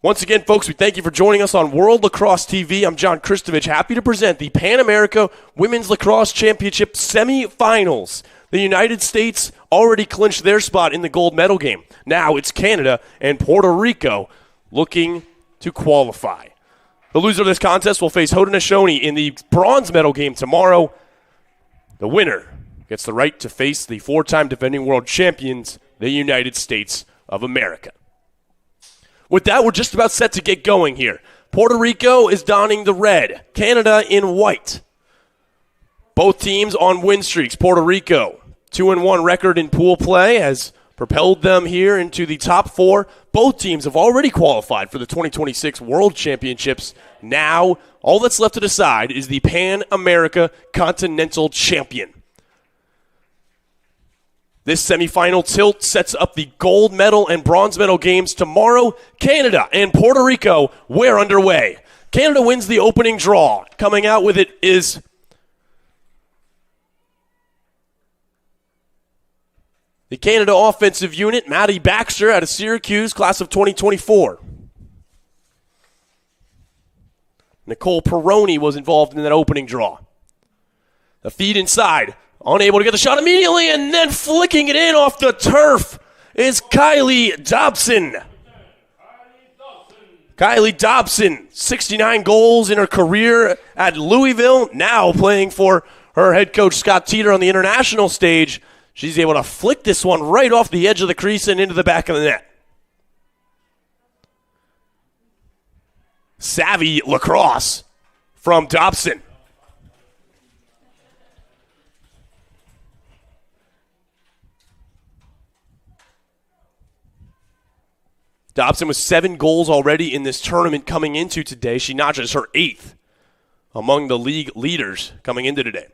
Once again, folks, we thank you for joining us on World Lacrosse TV. I'm John Kristovich, happy to present the Pan America Women's Lacrosse Championship semifinals. The United States already clinched their spot in the gold medal game. Now it's Canada and Puerto Rico looking to qualify. The loser of this contest will face Haudenosaunee in the bronze medal game tomorrow. The winner gets the right to face the four-time defending world champions, the United States of America. With that, we're just about set to get going here. Puerto Rico is donning the red, Canada in white. Both teams on win streaks. Puerto Rico, 2-1 record in pool play has propelled them here into the top four. Both teams have already qualified for the 2026 World Championships. Now, all that's left to decide is the Pan America Continental Champion. This semifinal tilt sets up the gold medal and bronze medal games tomorrow. Canada and Puerto Rico, we're underway. Canada wins the opening draw. Coming out with it is the Canada offensive unit, Maddie Baxter out of Syracuse, class of 2024. Nicole Peroni was involved in that opening draw. The feed inside. Unable to get the shot immediately, and then flicking it in off the turf is Kylie Dobson. Kylie Dobson, 69 goals in her career at Louisville, now playing for her head coach Scott Teeter on the international stage. She's able to flick this one right off the edge of the crease and into the back of the net. Savvy lacrosse from Dobson. Dobson with 7 goals already in this tournament coming into today. She notches her 8th among the league leaders coming into today.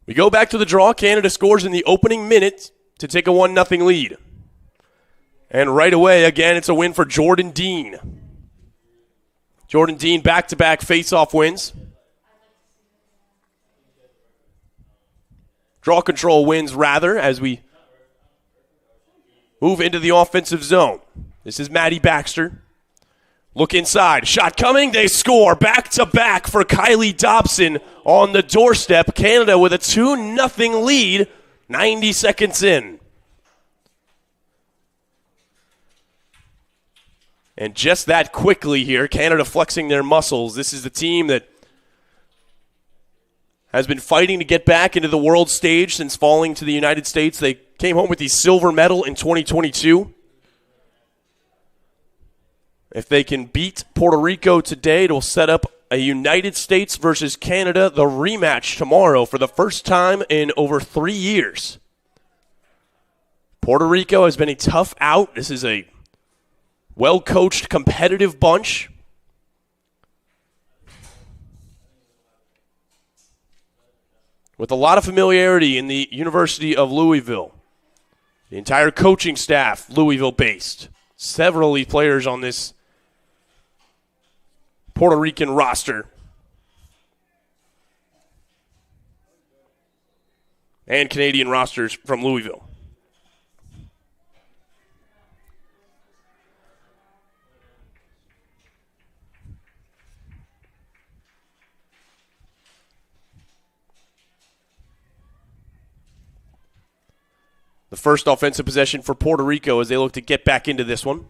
We go back to the draw. Canada scores in the opening minute to take a 1-0 lead. And right away, again, it's a win for Jordan Dean. Jordan Dean back-to-back face-off wins. Draw control wins, rather, as we move into the offensive zone. This is Maddie Baxter. Look inside. Shot coming. They score. Back-to-back for Kylie Dobson on the doorstep. Canada with a 2-0 lead, 90 seconds in. And just that quickly here, Canada flexing their muscles. This is the team that has been fighting to get back into the world stage since falling to the United States. They came home with the silver medal in 2022. If they can beat Puerto Rico today, it will set up a United States versus Canada, the rematch tomorrow for the first time in over 3 years. Puerto Rico has been a tough out. This is a well-coached, competitive bunch. With a lot of familiarity in the University of Louisville. The entire coaching staff, Louisville-based. Several of these players on this Puerto Rican roster. And Canadian rosters from Louisville. The first offensive possession for Puerto Rico as they look to get back into this one.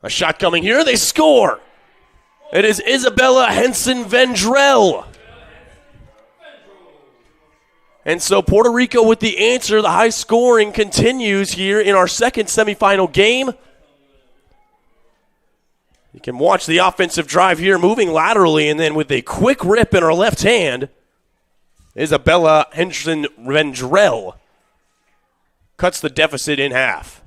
A shot coming here. They score. It is Isabella Henson-Vendrell. And so Puerto Rico with the answer. The high scoring continues here in our second semifinal game. You can watch the offensive drive here moving laterally, and then with a quick rip in her left hand, Isabella Henson-Vendrell cuts the deficit in half.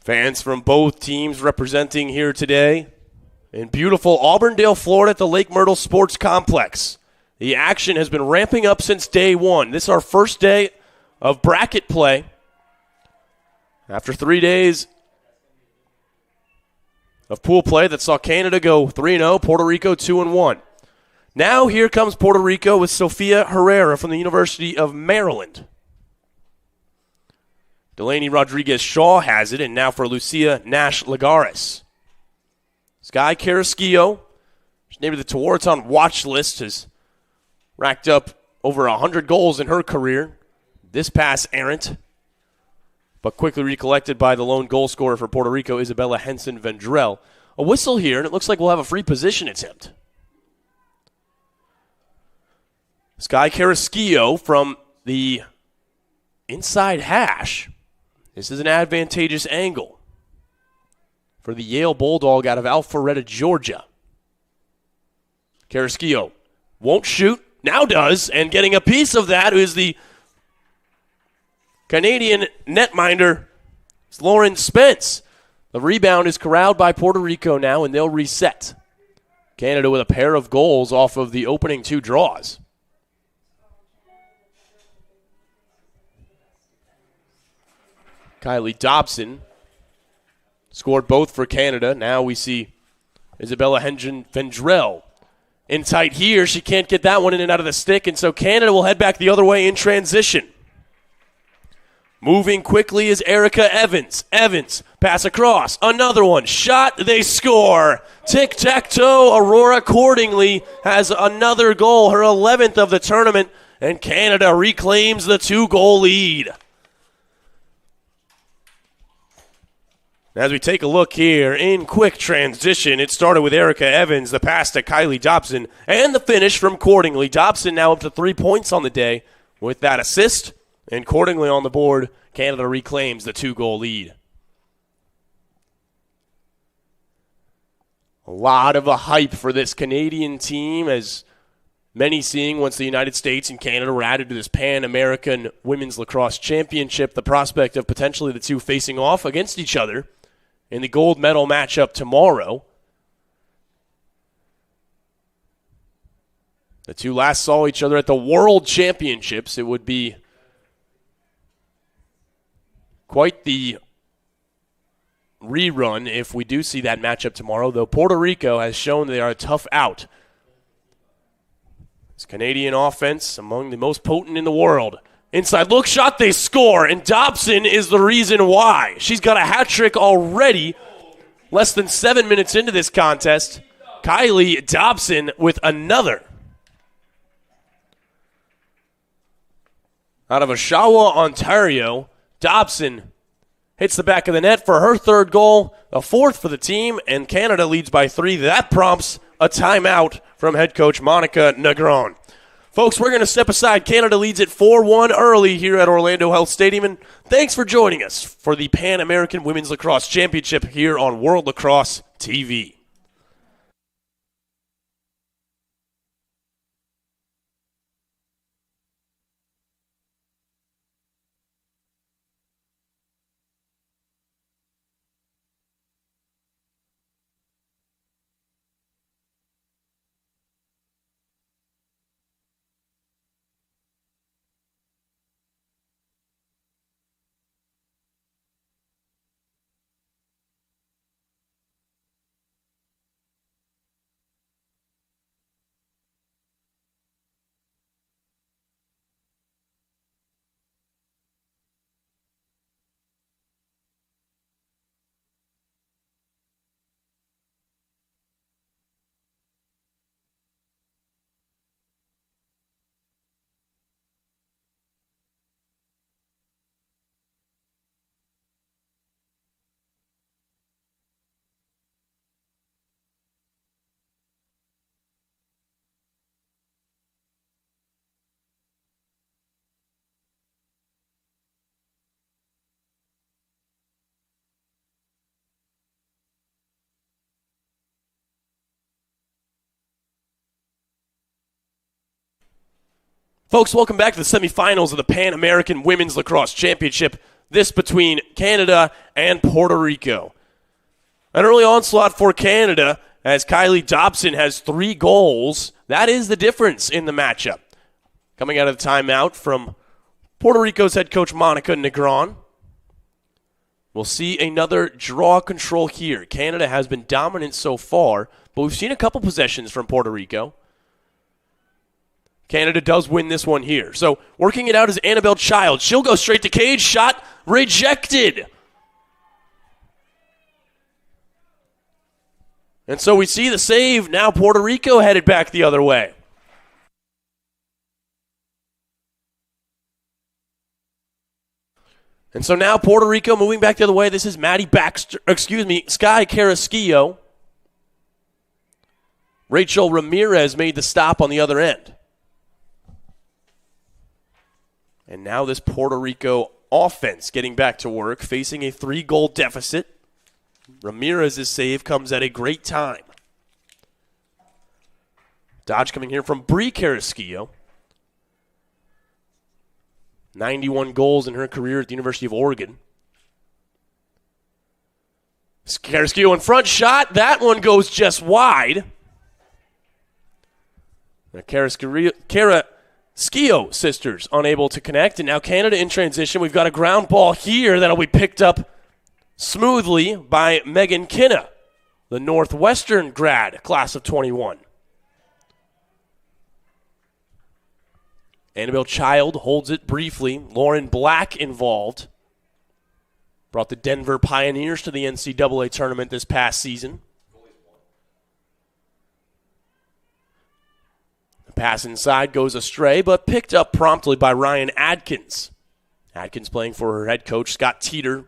Fans from both teams representing here today in beautiful Auburndale, Florida at the Lake Myrtle Sports Complex. The action has been ramping up since day one. This is our first day of bracket play. After 3 days of pool play that saw Canada go 3-0, Puerto Rico 2-1. Now here comes Puerto Rico with Sofia Herrera from the University of Maryland. Delaney Rodriguez-Shaw has it, and now for Lucia Nash-Lagares. Sky Carrasquillo, she's named to the Tewaaraton watch list, has racked up over 100 goals in her career. This pass errant, but quickly recollected by the lone goal scorer for Puerto Rico, Isabella Henson-Vendrell. A whistle here, and it looks like we'll have a free position attempt. Sky Carrasquillo from the inside hash. This is an advantageous angle for the Yale Bulldog out of Alpharetta, Georgia. Carrasquillo won't shoot, now does, and getting a piece of that is the Canadian netminder, Lauren Spence. The rebound is corralled by Puerto Rico now, and they'll reset. Canada with a pair of goals off of the opening two draws. Kylie Dobson scored both for Canada. Now we see Isabella Vendrell in tight here. She can't get that one in and out of the stick, and so Canada will head back the other way in transition. Moving quickly is Erica Evans. Evans, pass across. Another one. Shot, they score. Tic-tac-toe. Aurora Cordingley has another goal, her 11th of the tournament, and Canada reclaims the 2-goal lead. As we take a look here in quick transition, it started with Erica Evans, the pass to Kylie Dobson, and the finish from Cordingley. Dobson now up to 3 points on the day with that assist, and Cordingley on the board. Canada reclaims the 2-goal lead. A lot of a hype for this Canadian team, as many seeing once the United States and Canada were added to this Pan-American Women's Lacrosse Championship, the prospect of potentially the two facing off against each other in the gold medal matchup tomorrow. The two last saw each other at the World Championships. It would be quite the rerun if we do see that matchup tomorrow, though Puerto Rico has shown they are a tough out. This Canadian offense, among the most potent in the world. Inside look shot, they score, and Dobson is the reason why. She's got a hat trick already, less than 7 minutes into this contest. Kylie Dobson with another. Out of Oshawa, Ontario, Dobson hits the back of the net for her third goal, a fourth for the team, and Canada leads by 3. That prompts a timeout from head coach Monica Negron. Folks, we're going to step aside. Canada leads at 4-1 early here at Orlando Health Stadium, and thanks for joining us for the Pan American Women's Lacrosse Championship here on World Lacrosse TV. Folks, welcome back to the semifinals of the Pan American Women's Lacrosse Championship. This between Canada and Puerto Rico. An early onslaught for Canada as Kylie Dobson has 3 goals. That is the difference in the matchup. Coming out of the timeout from Puerto Rico's head coach Monica Negron. We'll see another draw control here. Canada has been dominant so far, but we've seen a couple possessions from Puerto Rico. Canada does win this one here. So working it out is Annabelle Child. She'll go straight to cage. Shot rejected. And so we see the save. Now Puerto Rico headed back the other way. And so now Puerto Rico moving back the other way. This is Sky Carrasquillo. Rachel Ramirez made the stop on the other end. And now this Puerto Rico offense getting back to work, facing a 3-goal deficit. Ramirez's save comes at a great time. Dodge coming here from Bree Carrasquillo. 91 goals in her career at the University of Oregon. Carrasquillo in front, shot. That one goes just wide. The Carrasquillo sisters unable to connect, and now Canada in transition. We've got a ground ball here that'll be picked up smoothly by Megan Kinna, the Northwestern grad, class of 21. Annabelle Child holds it briefly. Lauren Black involved. Brought the Denver Pioneers to the NCAA tournament this past season. The pass inside goes astray, but picked up promptly by Ryan Adkins. Adkins playing for her head coach, Scott Teeter.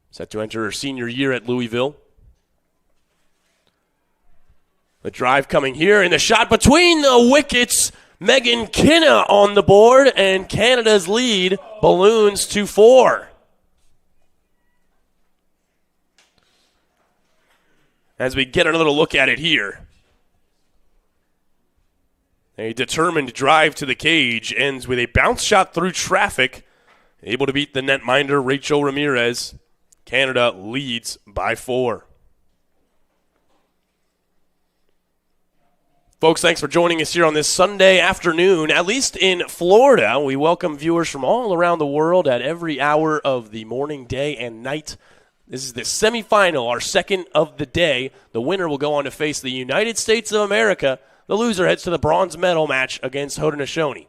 Set to enter her senior year at Louisville. The drive coming here, and the shot between the wickets. Megan Kinna on the board, and Canada's lead balloons to 4. As we get another look at it here. A determined drive to the cage ends with a bounce shot through traffic. Able to beat the netminder, Rachel Ramirez. Canada leads by 4. Folks, thanks for joining us here on this Sunday afternoon. At least in Florida, we welcome viewers from all around the world at every hour of the morning, day, and night. This is the semifinal, our second of the day. The winner will go on to face the United States of America. The loser heads to the bronze medal match against Haudenosaunee.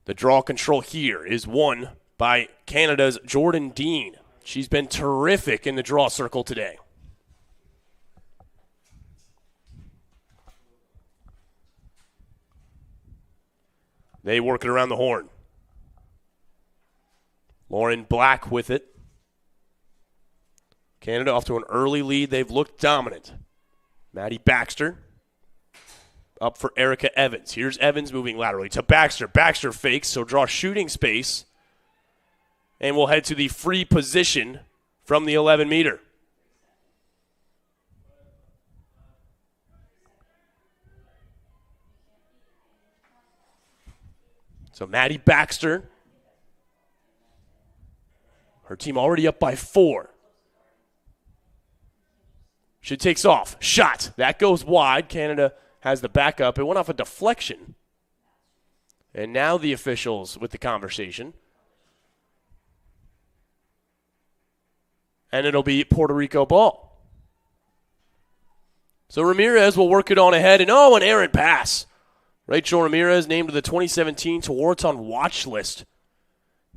The draw control here is won by Canada's Jordan Dean. She's been terrific in the draw circle today. They work it around the horn. Lauren Black with it. Canada off to an early lead. They've looked dominant. Maddie Baxter up for Erica Evans. Here's Evans moving laterally to Baxter. Baxter fakes, so draw shooting space. And we'll head to the free position from the 11-meter. So Maddie Baxter, her team already up by 4. She takes off. Shot. That goes wide. Canada has the backup. It went off a deflection. And now the officials with the conversation. And it'll be Puerto Rico ball. So Ramirez will work it on ahead. And an errant pass. Rachel Ramirez named to the 2017 Tewaaraton watch list.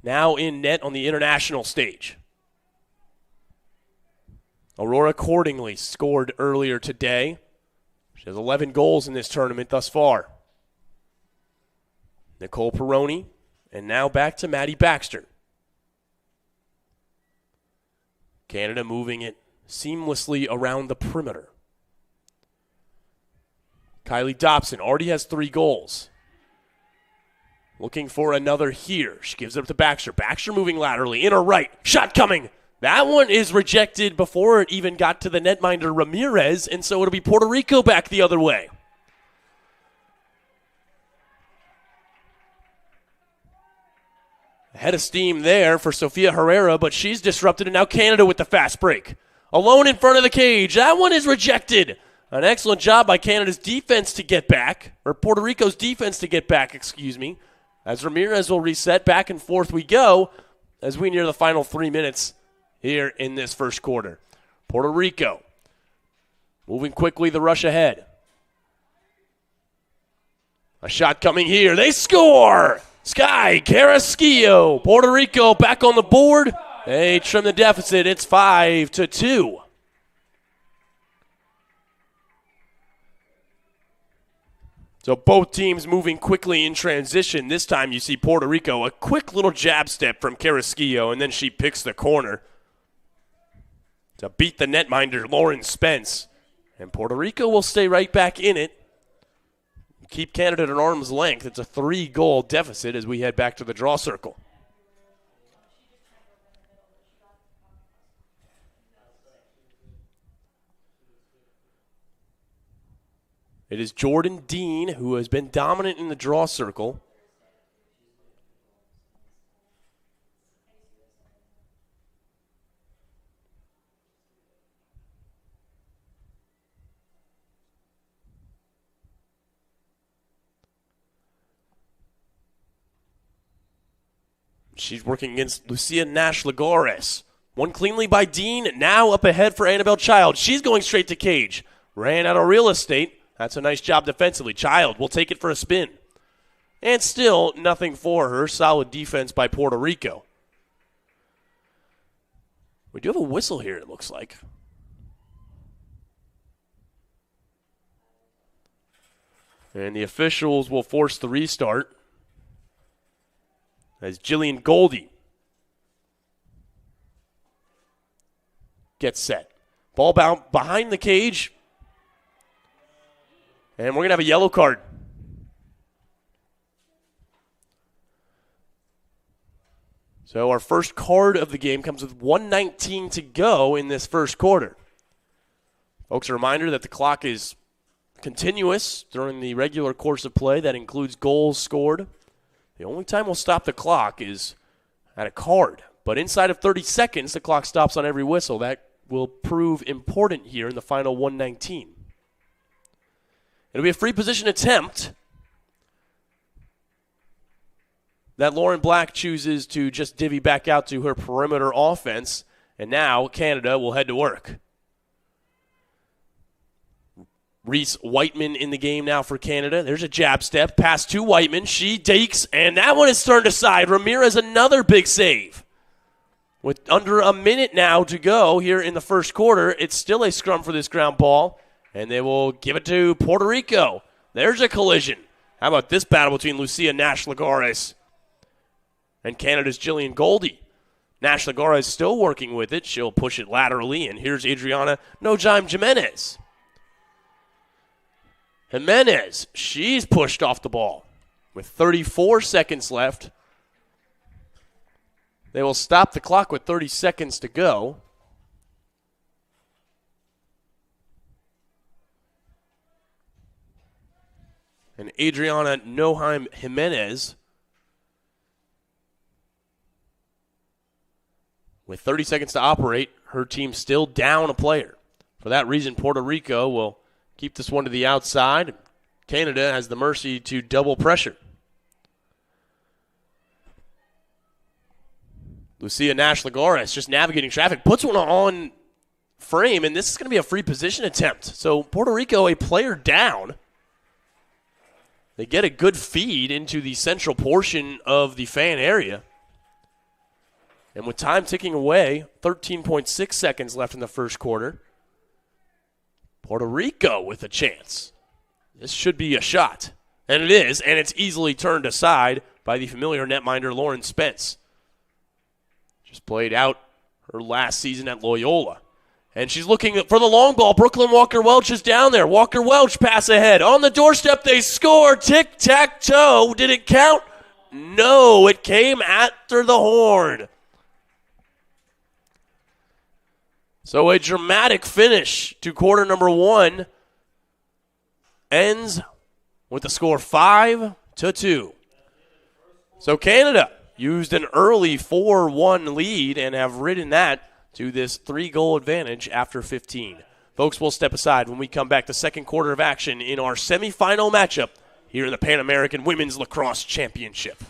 Now in net on the international stage. Aurora Cordingley scored earlier today. She has 11 goals in this tournament thus far. Nicole Peroni, and now back to Maddie Baxter. Canada moving it seamlessly around the perimeter. Kylie Dobson already has 3 goals. Looking for another here. She gives it up to Baxter. Baxter moving laterally. In her right. Shot coming. That one is rejected before it even got to the netminder Ramirez, and so it'll be Puerto Rico back the other way. A head of steam there for Sofia Herrera, but she's disrupted, and now Canada with the fast break. Alone in front of the cage. That one is rejected. An excellent job by Canada's defense to get back, or Puerto Rico's defense to get back, as Ramirez will reset. Back and forth we go as we near the final 3 minutes here in this first quarter. Puerto Rico Moving quickly, the rush ahead. A shot coming here. They score! Sky Carrasquillo. Puerto Rico back on the board. They trim the deficit. It's 5-2. So both teams moving quickly in transition. This time you see Puerto Rico, a quick little jab step from Carrasquillo, and then she picks the corner to beat the netminder, Lauren Spence. And Puerto Rico will stay right back in it. Keep Canada at an arm's length. It's a 3-goal deficit as we head back to the draw circle. It is Jordan Dean who has been dominant in the draw circle. She's working against Lucia Nash-Lagares. Won cleanly by Dean, now up ahead for Annabelle Child. She's going straight to cage. Ran out of real estate. That's a nice job defensively. Child will take it for a spin. And still nothing for her. Solid defense by Puerto Rico. We do have a whistle here, it looks like. And the officials will force the restart as Jillian Goldie gets set. Ball bound behind the cage. And we're going to have a yellow card. So our first card of the game comes with 1:19 to go in this first quarter. Folks, a reminder that the clock is continuous during the regular course of play. That includes goals scored. The only time we'll stop the clock is at a card. But inside of 30 seconds, the clock stops on every whistle. That will prove important here in the final 1:19. It'll be a free position attempt that Lauren Black chooses to just divvy back out to her perimeter offense. And now Canada will head to work. Reese Whiteman in the game now for Canada. There's a jab step. Pass to Whiteman. She dakes, and that one is turned aside. Ramirez, another big save. With under a minute now to go here in the first quarter, it's still a scrum for this ground ball, and they will give it to Puerto Rico. There's a collision. How about this battle between Lucia Nash-Lagares and Canada's Jillian Goldie? Nash-Lagares still working with it. She'll push it laterally, and here's Adriana Nojime Jimenez. Jimenez, she's pushed off the ball with 34 seconds left. They will stop the clock with 30 seconds to go. And Adriana Nojime Jimenez, with 30 seconds to operate, her team still down a player. For that reason, Puerto Rico will keep this one to the outside. Canada has the mercy to double pressure. Lucia Nash-Lagares just navigating traffic, puts one on frame, and this is going to be a free position attempt. So Puerto Rico, a player down. They get a good feed into the central portion of the fan area. And with time ticking away, 13.6 seconds left in the first quarter, Puerto Rico with a chance. This should be a shot. And it is, and it's easily turned aside by the familiar netminder Lauren Spence. Just played out her last season at Loyola. And she's looking for the long ball. Brooklyn Walker-Welch is down there. Walker-Welch pass ahead. On the doorstep, they score. Tic-tac-toe. Did it count? No, it came after the horn. So a dramatic finish to quarter number one ends with the score 5-2. So Canada used an early 4-1 lead and have ridden that to this 3-goal advantage after 15. Folks, we'll step aside when we come back. The second quarter of action in our semifinal matchup here in the Pan American Women's Lacrosse Championship.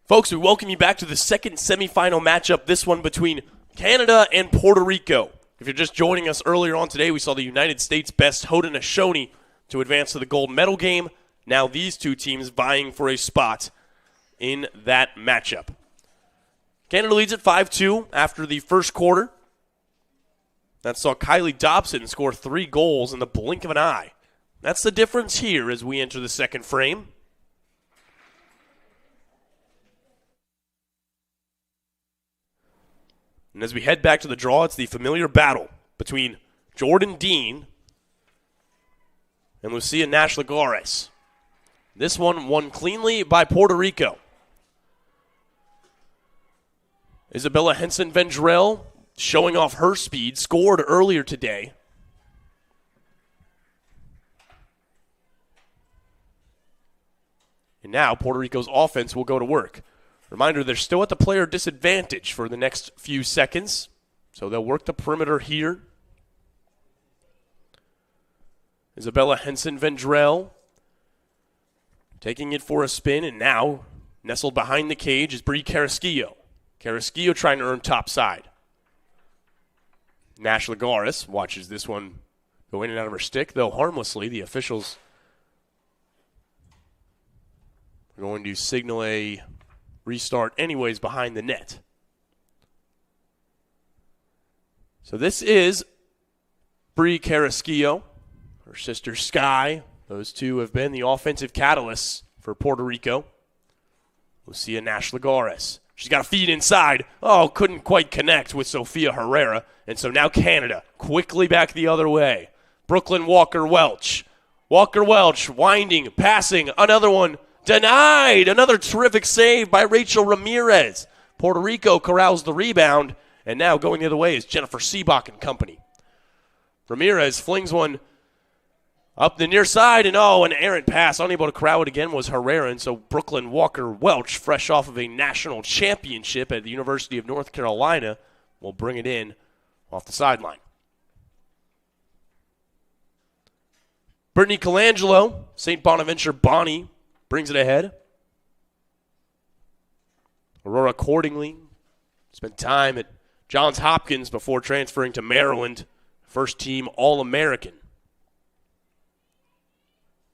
Folks, we welcome you back to the second semifinal matchup, this one between Canada and Puerto Rico. If you're just joining us earlier on today, we saw the United States best Haudenosaunee to advance to the gold medal game. Now these two teams vying for a spot in that matchup. Canada leads at 5-2 after the first quarter. That saw Kylie Dobson score 3 goals in the blink of an eye. That's the difference here as we enter the second frame. And as we head back to the draw, it's the familiar battle between Jordan Dean and Lucia Nash-Lagares. This one won cleanly by Puerto Rico. Isabella Henson-Vendrell, showing off her speed, scored earlier today. And now Puerto Rico's offense will go to work. Reminder, they're still at the player disadvantage for the next few seconds, so they'll work the perimeter here. Isabella Henson-Vendrell taking it for a spin, and now nestled behind the cage is Brie Carrasquillo. Carrasquillo trying to earn top side. Nash-Lagares watches this one go in and out of her stick, though harmlessly. The officials are going to signal a restart anyways behind the net. So this is Brie Carrasquillo, her sister Sky. Those two have been the offensive catalysts for Puerto Rico. Lucia Nash-Lagares. She's got a feed inside. Oh, couldn't quite connect with Sofia Herrera. And so now Canada quickly back the other way. Brooklyn Walker-Welch. Walker-Welch winding, passing, another one. Denied! Another terrific save by Rachel Ramirez. Puerto Rico corrals the rebound, and now going the other way is Jennifer Seabach and company. Ramirez flings one up the near side, and an errant pass. Unable to corral it again was Herrera, and so Brooklyn Walker-Welch, fresh off of a national championship at the University of North Carolina, will bring it in off the sideline. Brittany Colangelo, St. Bonaventure Bonnie, brings it ahead. Aurora Cordingley spent time at Johns Hopkins before transferring to Maryland. First team All-American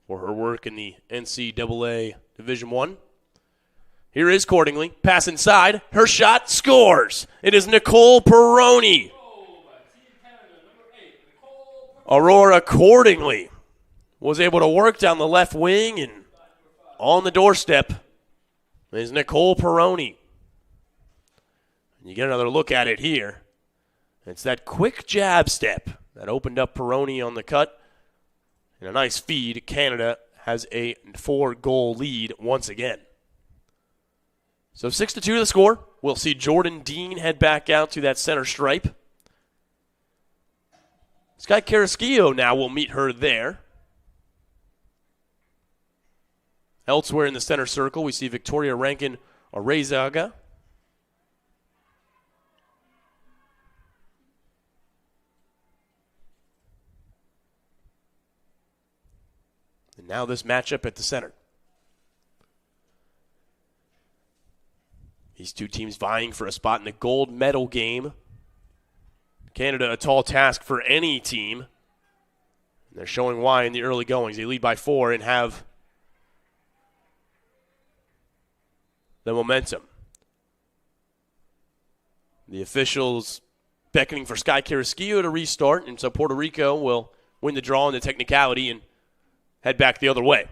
for her work in the NCAA Division I. Here is Cordingley. Pass inside. Her shot scores. It is Nicole Perroni. Aurora Cordingley was able to work down the left wing, and on the doorstep is Nicole Perroni. And you get another look at it here. It's that quick jab step that opened up Perroni on the cut. And a nice feed. Canada has a 4-goal lead once again. So 6-2 the score. We'll see Jordan Dean head back out to that center stripe. Sky Carrasquillo now will meet her there. Elsewhere in the center circle, we see Victoria Rankin Orezaga. And now this matchup at the center. These two teams vying for a spot in the gold medal game. Canada, a tall task for any team. They're showing why in the early goings. They lead by 4 and have the momentum. The officials beckoning for Sky Carrasquillo to restart, and so Puerto Rico will win the draw in the technicality and head back the other way.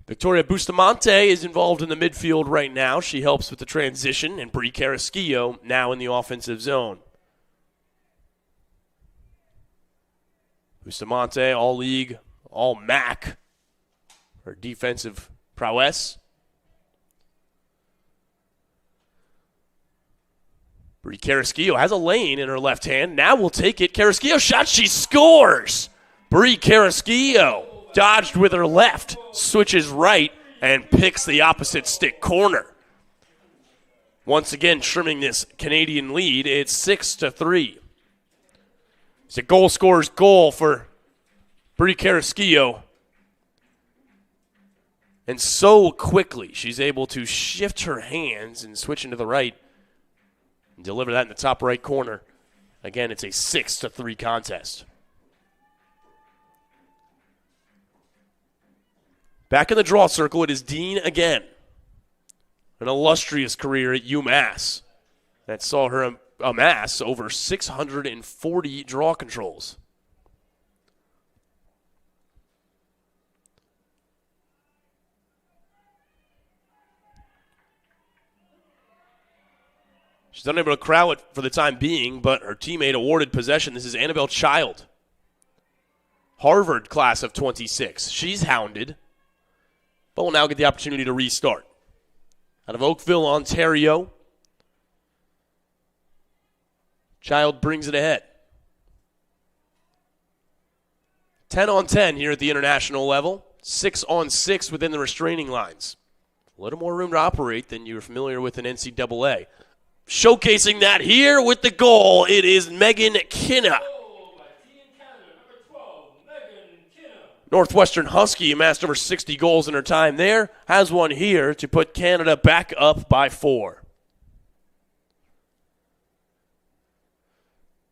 Victoria Bustamante is involved in the midfield right now. She helps with the transition, and Brie Carrasquillo now in the offensive zone. Bustamante, all-league, all-MAC, her defensive prowess. Brie Carrasquillo has a lane in her left hand. Now will take it. Carrasquillo shot. She scores. Brie Carrasquillo dodged with her left, switches right, and picks the opposite stick corner. Once again, trimming this Canadian lead. It's 6-3. It's a goal scorer's goal for Brie Carrasquillo. And so quickly, she's able to shift her hands and switch into the right and deliver that in the top right corner. Again, it's a 6-3 contest. Back in the draw circle, it is Dean again. An illustrious career at UMass that saw her amass over 640 draw controls. She's unable to corral it for the time being, but her teammate awarded possession. This is Annabelle Child, Harvard class of 26. She's hounded, but will now get the opportunity to restart. Out of Oakville, Ontario, Child brings it ahead. 10-on-10 here at the international level. 6-on-6 within the restraining lines. A little more room to operate than you're familiar with in NCAA. Showcasing that here with the goal, it is Megan Kinna. Northwestern Husky amassed over 60 goals in her time there. Has one here to put Canada back up by 4.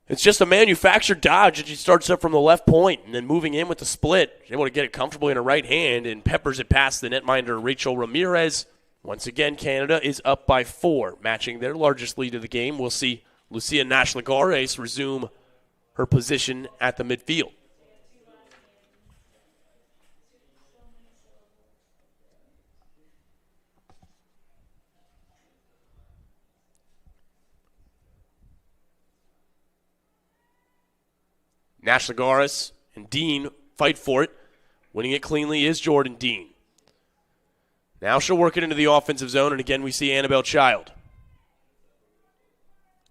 It's just a manufactured dodge, and she starts up from the left point and then moving in with the split. She's able to get it comfortably in her right hand and peppers it past the netminder Rachel Ramirez. Once again, Canada is up by 4, matching their largest lead of the game. We'll see Lucia Nash-Lagares resume her position at the midfield. Nash-Lagares and Dean fight for it. Winning it cleanly is Jordan Dean. Now she'll work it into the offensive zone, and again we see Annabelle Child.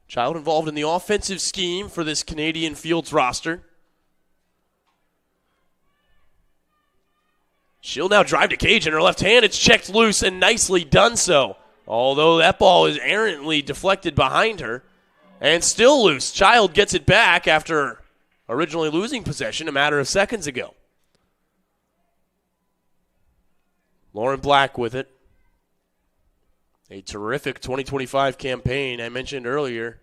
Child involved in the offensive scheme for this Canadian Fields roster. She'll now drive to cage in her left hand. It's checked loose and nicely done so. Although that ball is errantly deflected behind her and still loose. Child gets it back after originally losing possession a matter of seconds ago. Lauren Black with it. A terrific 2025 campaign I mentioned earlier.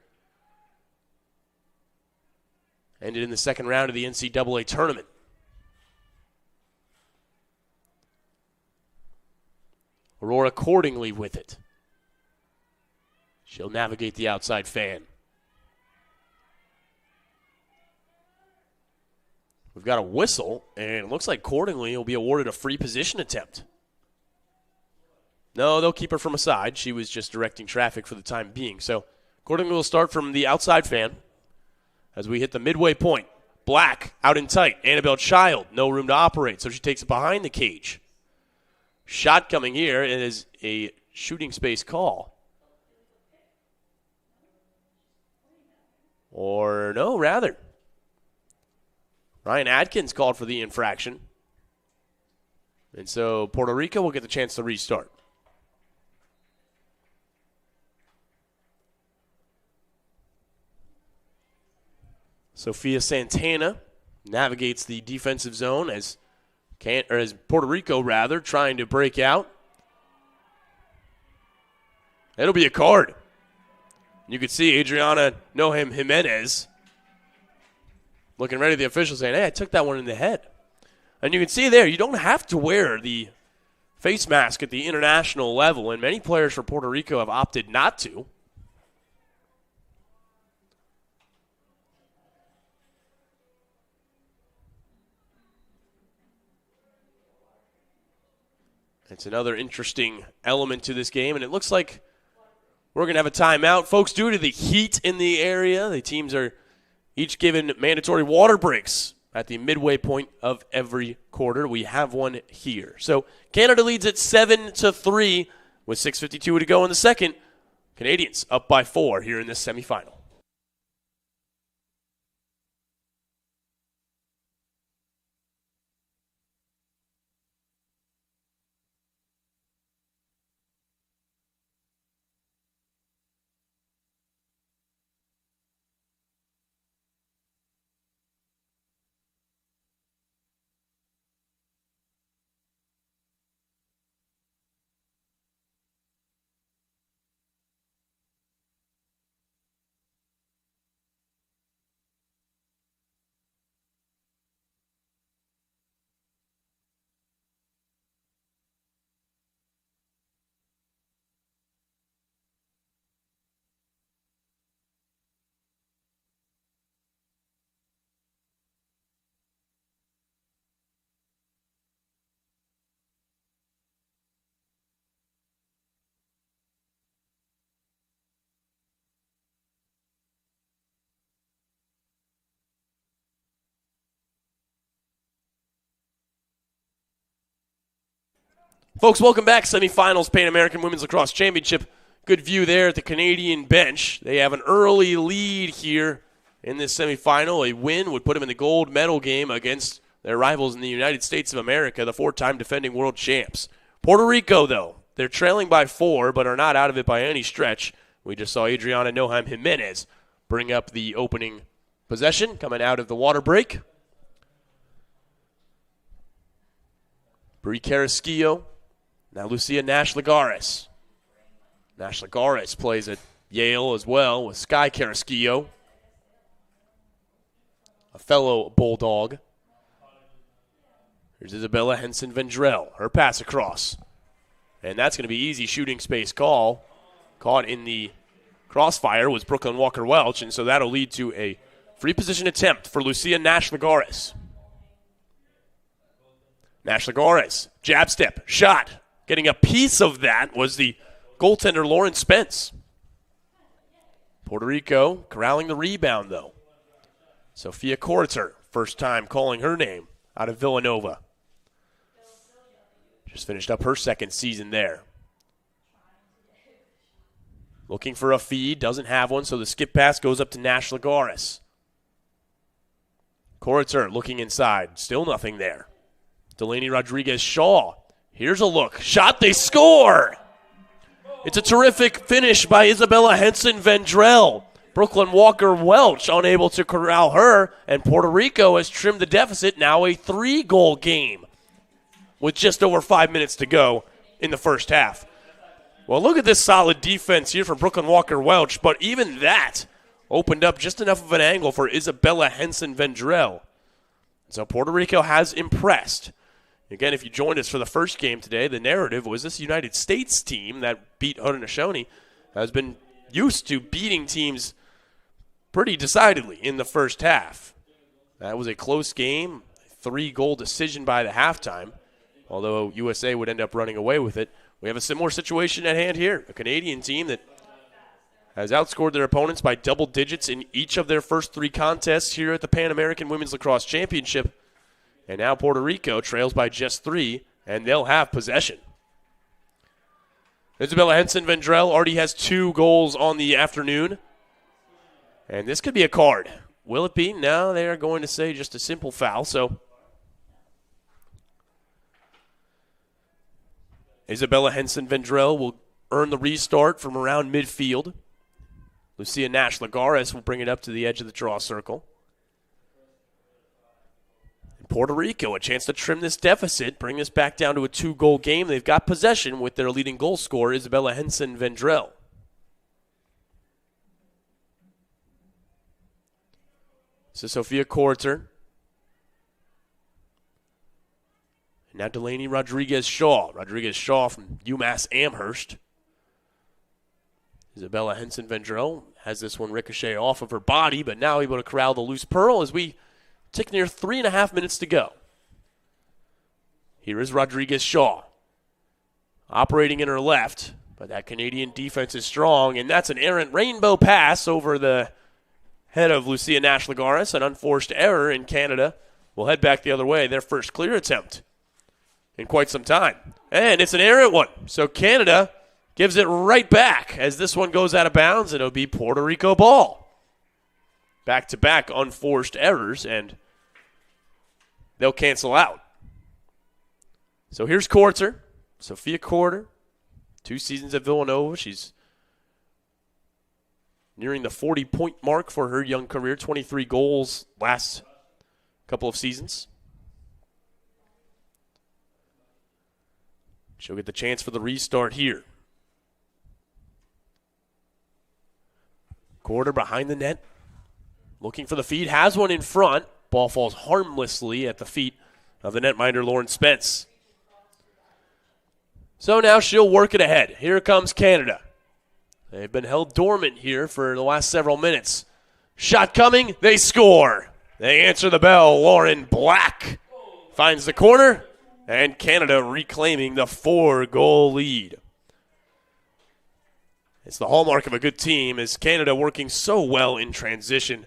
Ended in the second round of the NCAA tournament. Aurora accordingly with it. She'll navigate the outside fan. We've got a whistle, and it looks like Cordingley will be awarded a free position attempt. No, they'll keep her from a side. She was just directing traffic for the time being. So Cordingley will start from the outside fan as we hit the midway point. Black out in tight. Annabelle Child, no room to operate, so she takes it behind the cage. Shot coming here. It is a shooting space call. Or no, rather. Ryan Adkins called for the infraction. And so Puerto Rico will get the chance to restart. Sophia Santana navigates the defensive zone as Puerto Rico, trying to break out. It'll be a card. You could see Adriana Nohem Jimenez looking ready at the official saying, hey, I took that one in the head. And you can see there, you don't have to wear the face mask at the international level, and many players for Puerto Rico have opted not to. It's another interesting element to this game, and it looks like we're going to have a timeout. Folks, due to the heat in the area, the teams are each given mandatory water breaks at the midway point of every quarter. We have one here. So Canada leads at 7-3 with 6:52 to go in the second. Canadians up by 4 here in this semifinal. Folks, welcome back. Semifinals, Pan American Women's Lacrosse Championship. Good view there at the Canadian bench. They have an early lead here in this semifinal. A win would put them in the gold medal game against their rivals in the United States of America, the 4-time defending world champs. Puerto Rico, though, they're trailing by 4, but are not out of it by any stretch. We just saw Adriana Noheim Jimenez bring up the opening possession coming out of the water break. Brie Carrasquillo. Now Lucia Nash-Lagares. Nash-Lagares plays at Yale as well with Sky Carrasquillo, a fellow Bulldog. Here's Isabella Henson-Vendrell. Her pass across. And that's going to be easy shooting space call. Caught in the crossfire was Brooklyn Walker-Welch, and so that'll lead to a free position attempt for Lucia Nash-Lagares. Nash-Lagares, jab step, shot. Getting a piece of that was the goaltender Lauren Spence. Puerto Rico corralling the rebound, though. Sophia Korter, first time calling her name out of Villanova. Just finished up her second season there. Looking for a feed, doesn't have one, so the skip pass goes up to Nash-Lagares. Korter looking inside, still nothing there. Delaney Rodriguez-Shaw. Here's a look. Shot, they score! It's a terrific finish by Isabella Henson-Vendrell. Brooklyn Walker-Welch unable to corral her, and Puerto Rico has trimmed the deficit, now a 3-goal game with just over 5 minutes to go in the first half. Well, look at this solid defense here from Brooklyn Walker-Welch, but even that opened up just enough of an angle for Isabella Henson-Vendrell. So Puerto Rico has impressed. Again, if you joined us for the first game today, the narrative was this United States team that beat Haudenosaunee has been used to beating teams pretty decidedly in the first half. That was a close game, 3-goal decision by the halftime, although USA would end up running away with it. We have a similar situation at hand here, a Canadian team that has outscored their opponents by double digits in each of their first 3 contests here at the Pan American Women's Lacrosse Championship. And now Puerto Rico trails by just 3, and they'll have possession. Isabella Henson-Vendrell already has 2 goals on the afternoon. And this could be a card. Will it be? No, they are going to say just a simple foul. So Isabella Henson-Vendrell will earn the restart from around midfield. Lucia Nash-Lagares will bring it up to the edge of the draw circle. Puerto Rico, a chance to trim this deficit, bring this back down to a 2-goal game. They've got possession with their leading goal scorer, Isabella Henson-Vendrell. This is Sophia Korter. And now Delaney Rodriguez-Shaw. Rodriguez-Shaw from UMass Amherst. Isabella Henson-Vendrell has this one ricochet off of her body, but now able to corral the loose pearl as we tick near 3.5 minutes to go. Here is Rodriguez-Shaw. Operating in her left, but that Canadian defense is strong, and that's an errant rainbow pass over the head of Lucia Nash-Lagares, an unforced error, in Canada will head back the other way, their first clear attempt in quite some time. And it's an errant one, so Canada gives it right back as this one goes out of bounds, and it'll be Puerto Rico ball. Back-to-back unforced errors, and they'll cancel out. So here's Korter, Sophia Korter, 2 seasons at Villanova. She's nearing the 40-point mark for her young career, 23 goals last couple of seasons. She'll get the chance for the restart here. Korter behind the net. Looking for the feed, has one in front. Ball falls harmlessly at the feet of the netminder, Lauren Spence. So now she'll work it ahead. Here comes Canada. They've been held dormant here for the last several minutes. Shot coming, they score. They answer the bell. Lauren Black finds the corner, and Canada reclaiming the 4-goal lead. It's the hallmark of a good team, is Canada working so well in transition.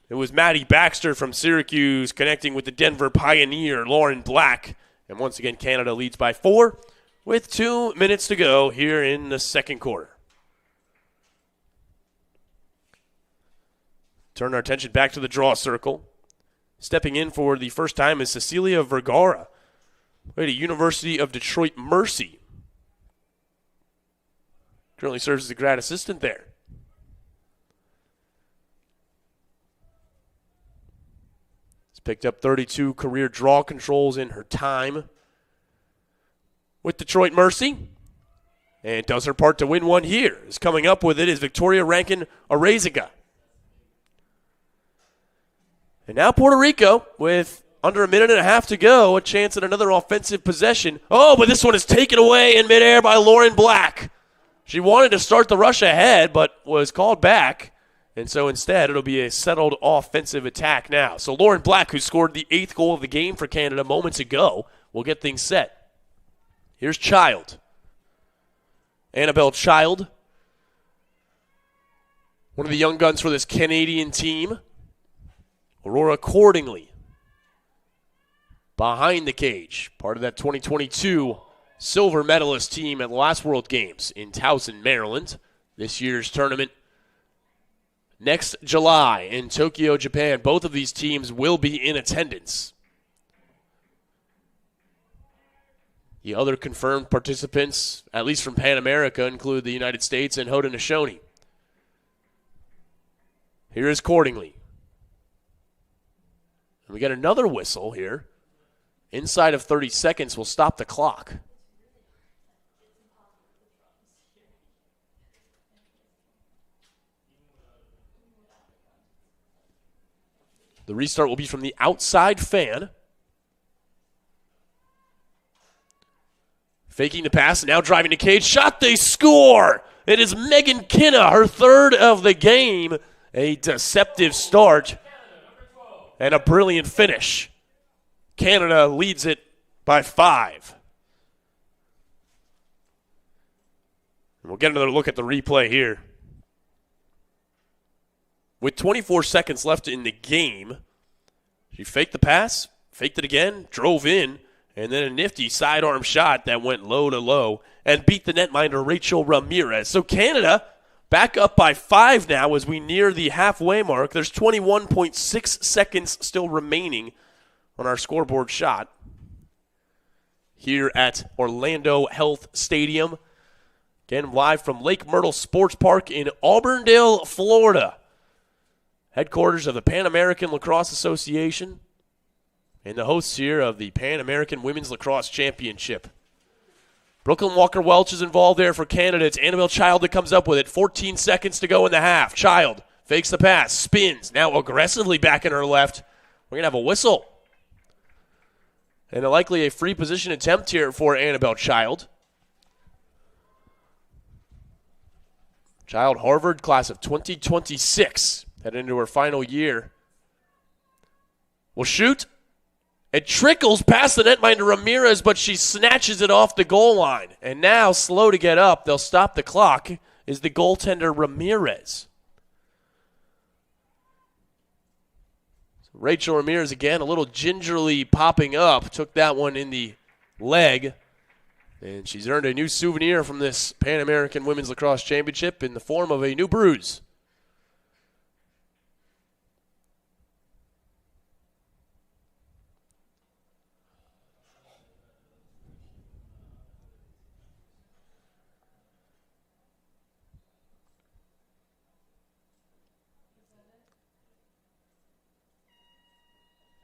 It was Maddie Baxter from Syracuse connecting with the Denver Pioneer, Lauren Black, And once again, Canada leads by 4 with 2 minutes to go here in the second quarter. Turn our attention back to the draw circle. Stepping in for the first time is Cecilia Vergara, at University of Detroit Mercy. Currently serves as a grad assistant there. Has picked up 32 career draw controls in her time with Detroit Mercy, and does her part to win one here. Is coming up with it is Victoria Rankin Areziga. And now Puerto Rico, with under a minute and a half to go, a chance at another offensive possession. Oh, but this one is taken away in midair by Lauren Black. She wanted to start the rush ahead, but was called back. And so instead, it'll be a settled offensive attack now. So Lauren Black, who scored the 8th goal of the game for Canada moments ago, will get things set. Here's Child. Annabelle Child, one of the young guns for this Canadian team. Aurora Cordingley behind the cage, part of that 2022 silver medalist team at the last World Games in Towson, Maryland. This year's tournament next July in Tokyo, Japan. Both of these teams will be in attendance. The other confirmed participants, at least from Pan America, include the United States and Haudenosaunee. Here is Cordingley. And we get another whistle here. Inside of 30 seconds, we'll stop the clock. The restart will be from the outside fan. Faking the pass, now driving to cage. Shot, they score! It is Megan Kinna, her 3rd of the game. A deceptive start and a brilliant finish. Canada leads it by 5. And we'll get another look at the replay here. With 24 seconds left in the game, she faked the pass, faked it again, drove in, and then a nifty sidearm shot that went low to low and beat the netminder Rachel Ramirez. So Canada back up by 5 now as we near the halfway mark. There's 21.6 seconds still remaining on our scoreboard shot here at Orlando Health Stadium. Again, live from Lake Myrtle Sports Park in Auburndale, Florida. Headquarters of the Pan American Lacrosse Association and the hosts here of the Pan American Women's Lacrosse Championship. Brooklyn Walker-Welch is involved there for Canada. It's Annabelle Child that comes up with it. 14 seconds to go in the half. Child fakes the pass, spins, now aggressively back in her left. We're going to have a whistle. And likely a free position attempt here for Annabelle Child. Child, Harvard, class of 2026, heading into her final year. Will shoot. It trickles past the netminder Ramirez, but she snatches it off the goal line. And now, slow to get up, they'll stop the clock, is the goaltender Ramirez. So Rachel Ramirez again, a little gingerly popping up, took that one in the leg. And she's earned a new souvenir from this Pan American Women's Lacrosse Championship in the form of a new bruise.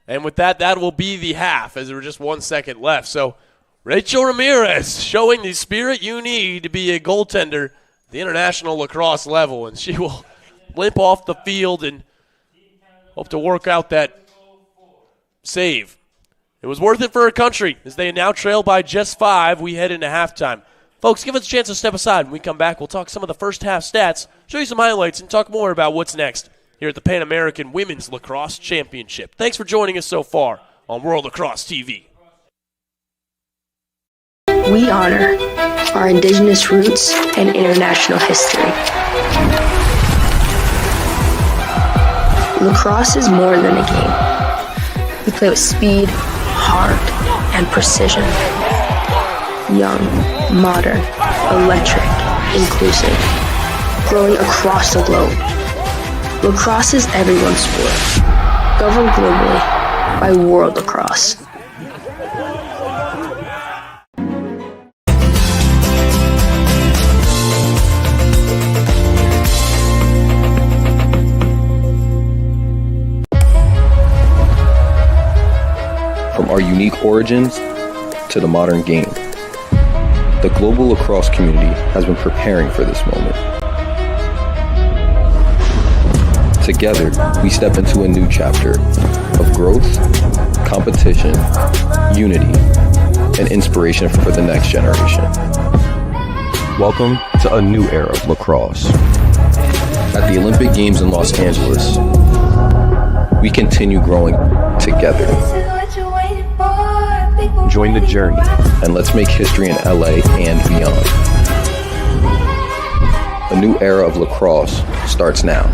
And with that, that will be the half, as there was just 1 second left. So Rachel Ramirez showing the spirit you need to be a goaltender at the international lacrosse level. And she will limp off the field and hope to work out that save. It was worth it for her country as they now trail by just 5. We head into halftime. Folks, give us a chance to step aside. When we come back, we'll talk some of the first half stats, show you some highlights, and talk more about what's next here at the Pan American Women's Lacrosse Championship. Thanks for joining us so far on World Lacrosse TV. We honor our indigenous roots and international history. Lacrosse is more than a game. We play with speed, heart, and precision. Young, modern, electric, inclusive. Growing across the globe. Lacrosse is everyone's sport. Governed globally by World Lacrosse. From our unique origins to the modern game, the global lacrosse community has been preparing for this moment. Together, we step into a new chapter of growth, competition, unity, and inspiration for the next generation. Welcome to a new era of lacrosse. At the Olympic Games in Los Angeles, we continue growing together. Join the journey and let's make history in LA and beyond. A new era of lacrosse starts now.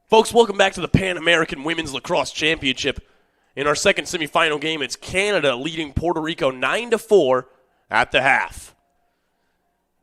Folks, welcome back to the Pan American Women's Lacrosse Championship. In our second semifinal game, it's Canada leading Puerto Rico 9-4 at the half.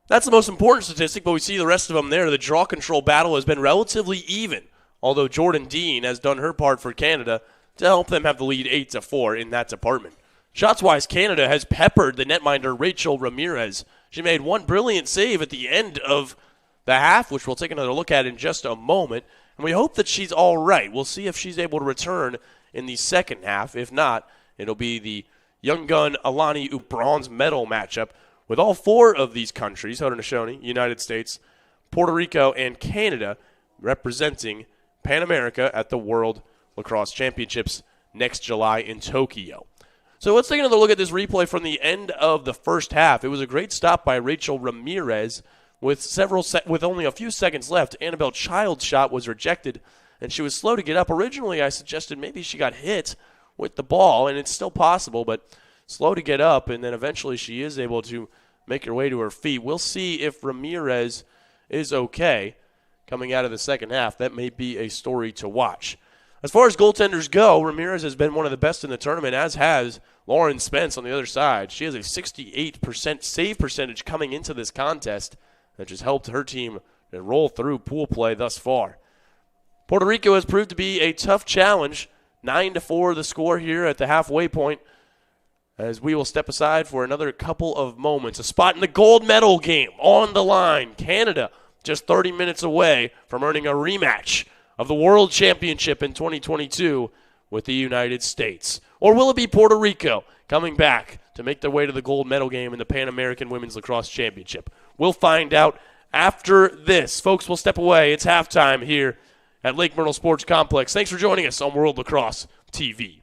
That's the most important statistic, but we see the rest of them there. The draw control battle has been relatively even, although Jordan Dean has done her part for Canada to help them have the lead 8-4 in that department. Shots-wise, Canada has peppered the netminder Rachel Ramirez. She made one brilliant save at the end of the half, which we'll take another look at in just a moment. And we hope that she's all right. We'll see if she's able to return in the second half. If not, it'll be the young gun Alani bronze medal matchup with all four of these countries, Haudenosaunee, United States, Puerto Rico, and Canada, representing Pan America at the World Lacrosse Championships next July in Tokyo. So let's take another look at this replay from the end of the first half. It was a great stop by Rachel Ramirez. With only a few seconds left. Annabelle Child's shot was rejected, and she was slow to get up. Originally, I suggested maybe she got hit with the ball, and it's still possible, but slow to get up, and then eventually she is able to make her way to her feet. We'll see if Ramirez is okay coming out of the second half. That may be a story to watch. As far as goaltenders go, Ramirez has been one of the best in the tournament, as has Lauren Spence on the other side. She has a 68% save percentage coming into this contest, that just helped her team roll through pool play thus far. Puerto Rico has proved to be a tough challenge. 9-4 the score here at the halfway point, as we will step aside for another couple of moments. A spot in the gold medal game on the line. Canada just 30 minutes away from earning a rematch of the World Championship in 2022 with the United States. Or will it be Puerto Rico coming back to make their way to the gold medal game in the Pan American Women's Lacrosse Championship? We'll find out after this. Folks, we'll step away. It's halftime here at Lake Myrtle Sports Complex. Thanks for joining us on World Lacrosse TV.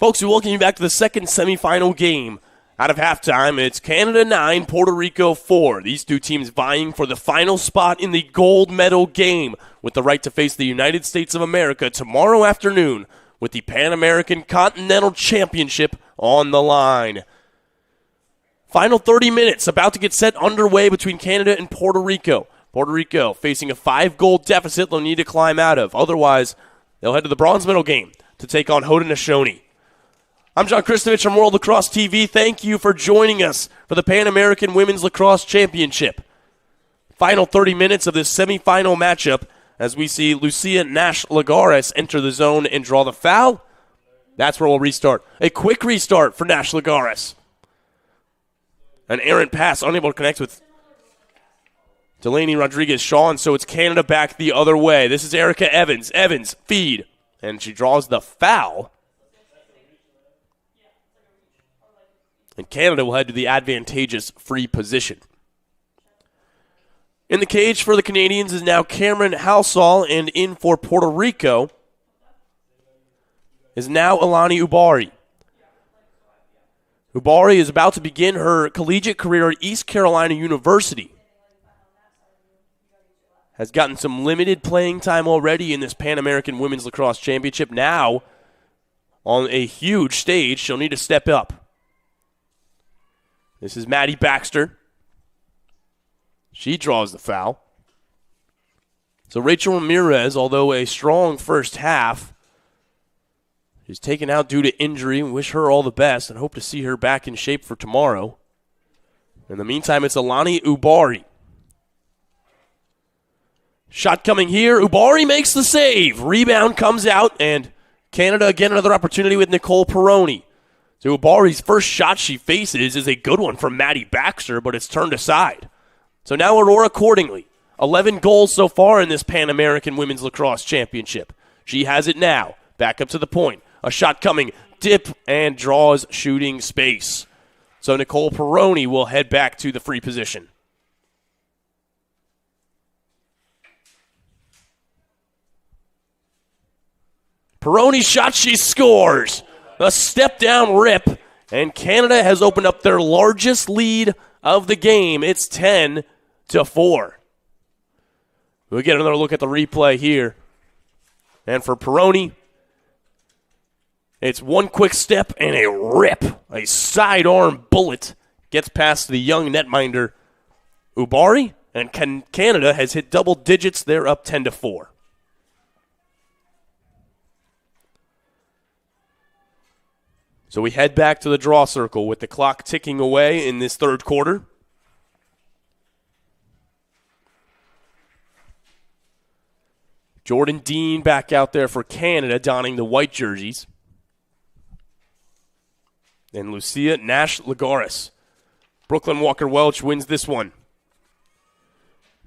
Folks, we welcome you back to the second semifinal game. Out of halftime, it's Canada 9, Puerto Rico 4. These two teams vying for the final spot in the gold medal game with the right to face the United States of America tomorrow afternoon with the Pan American Continental Championship on the line. Final 30 minutes about to get set underway between Canada and Puerto Rico. Puerto Rico facing a 5-goal deficit they'll need to climb out of. Otherwise, they'll head to the bronze medal game to take on Haudenosaunee. I'm John Kristovich from World Lacrosse TV. Thank you for joining us for the Pan American Women's Lacrosse Championship. Final 30 minutes of this semifinal matchup as we see Lucia Nash-Lagares enter the zone and draw the foul. That's where we'll restart. A quick restart for Nash-Lagares. An errant pass, unable to connect with Delaney Rodriguez-Shaw, and so it's Canada back the other way. This is Erica Evans. Evans, feed. And she draws the foul. And Canada will head to the advantageous free position. In the cage for the Canadians is now Cameron Halsall, and in for Puerto Rico is now Alani Ubari. Ubari is about to begin her collegiate career at East Carolina University. Has gotten some limited playing time already in this Pan American Women's Lacrosse Championship. Now, on a huge stage, she'll need to step up. This is Maddie Baxter. She draws the foul. So Rachel Ramirez, although a strong first half, is taken out due to injury. We wish her all the best and hope to see her back in shape for tomorrow. In the meantime, it's Alani Ubari. Shot coming here. Ubari makes the save. Rebound comes out, and Canada again another opportunity with Nicole Peroni. So Ubari's first shot she faces is a good one from Maddie Baxter, but it's turned aside. So now Aurora accordingly. 11 goals so far in this Pan American Women's Lacrosse Championship. She has it now. Back up to the point. A shot coming. Dip and draws shooting space. So Nicole Peroni will head back to the free position. Peroni shot, she scores. A step-down rip, and Canada has opened up their largest lead of the game. It's 10-4. We'll get another look at the replay here. And for Peroni, it's one quick step and a rip. A sidearm bullet gets past the young netminder Ubari, and Canada has hit double digits. They're up 10-4. So we head back to the draw circle with the clock ticking away in this third quarter. Jordan Dean back out there for Canada, donning the white jerseys. And Lucia Nash-Lagares. Brooklyn Walker-Welch wins this one.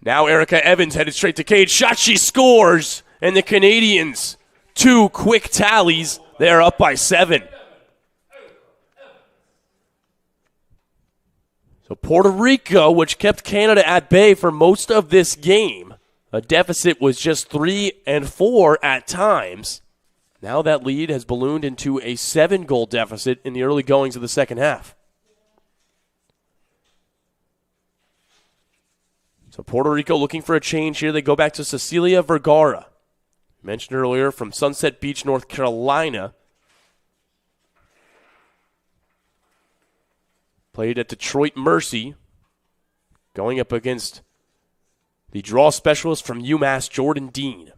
Now Erica Evans headed straight to cage. Shot, she scores. And the Canadians, 2 quick tallies. They're up by 7. So Puerto Rico, which kept Canada at bay for most of this game, a deficit was just 3-4 at times. Now that lead has ballooned into a 7-goal deficit in the early goings of the second half. So Puerto Rico looking for a change here. They go back to Cecilia Vergara. Mentioned earlier from Sunset Beach, North Carolina. Played at Detroit Mercy, going up against the draw specialist from UMass, Jordan Dean.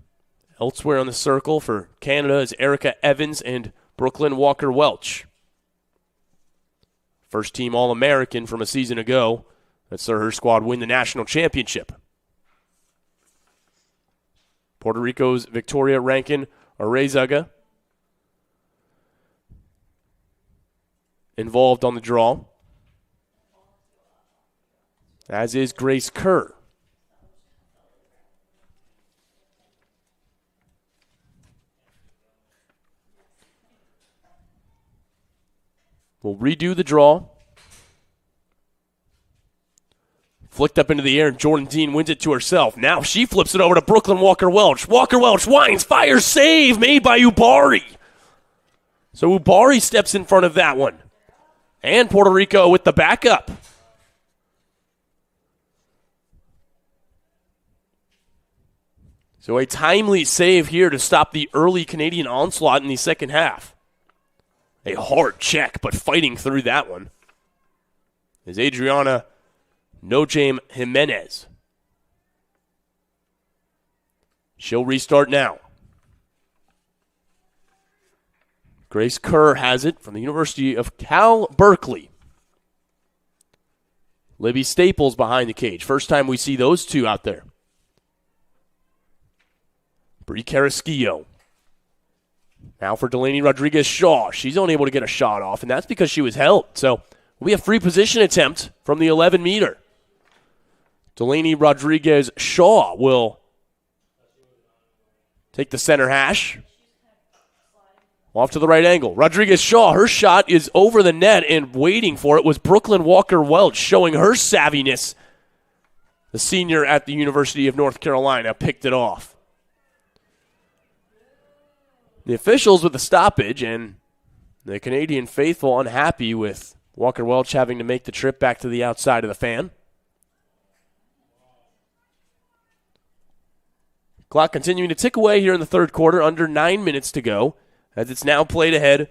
Elsewhere on the circle for Canada is Erica Evans and Brooklyn Walker-Welch. First team All-American from a season ago that saw her squad win the national championship. Puerto Rico's Victoria Rankin Arezaga involved on the draw, as is Grace Kerr. We'll redo the draw. Flicked up into the air, and Jordan Dean wins it to herself. Now she flips it over to Brooklyn Walker-Welch. Walker-Welch winds, fires, save made by Ubari. So Ubari steps in front of that one. And Puerto Rico with the backup. So a timely save here to stop the early Canadian onslaught in the second half. A hard check, but fighting through that one is Adriana Nojame Jimenez. She'll restart now. Grace Kerr has it from the University of Cal Berkeley. Libby Staples behind the cage. First time we see those two out there. Brie Carrasquillo. Now for Delaney Rodriguez-Shaw. She's only able to get a shot off, and that's because she was held. So we have free position attempt from the 11-meter. Delaney Rodriguez-Shaw will take the center hash. Off to the right angle. Rodriguez-Shaw, her shot is over the net, and waiting for it was Brooklyn Walker-Welch, showing her savviness. The senior at the University of North Carolina picked it off. The officials with the stoppage, and the Canadian faithful unhappy with Walker-Welch having to make the trip back to the outside of the fan. Clock continuing to tick away here in the third quarter, under 9 minutes to go, as it's now played ahead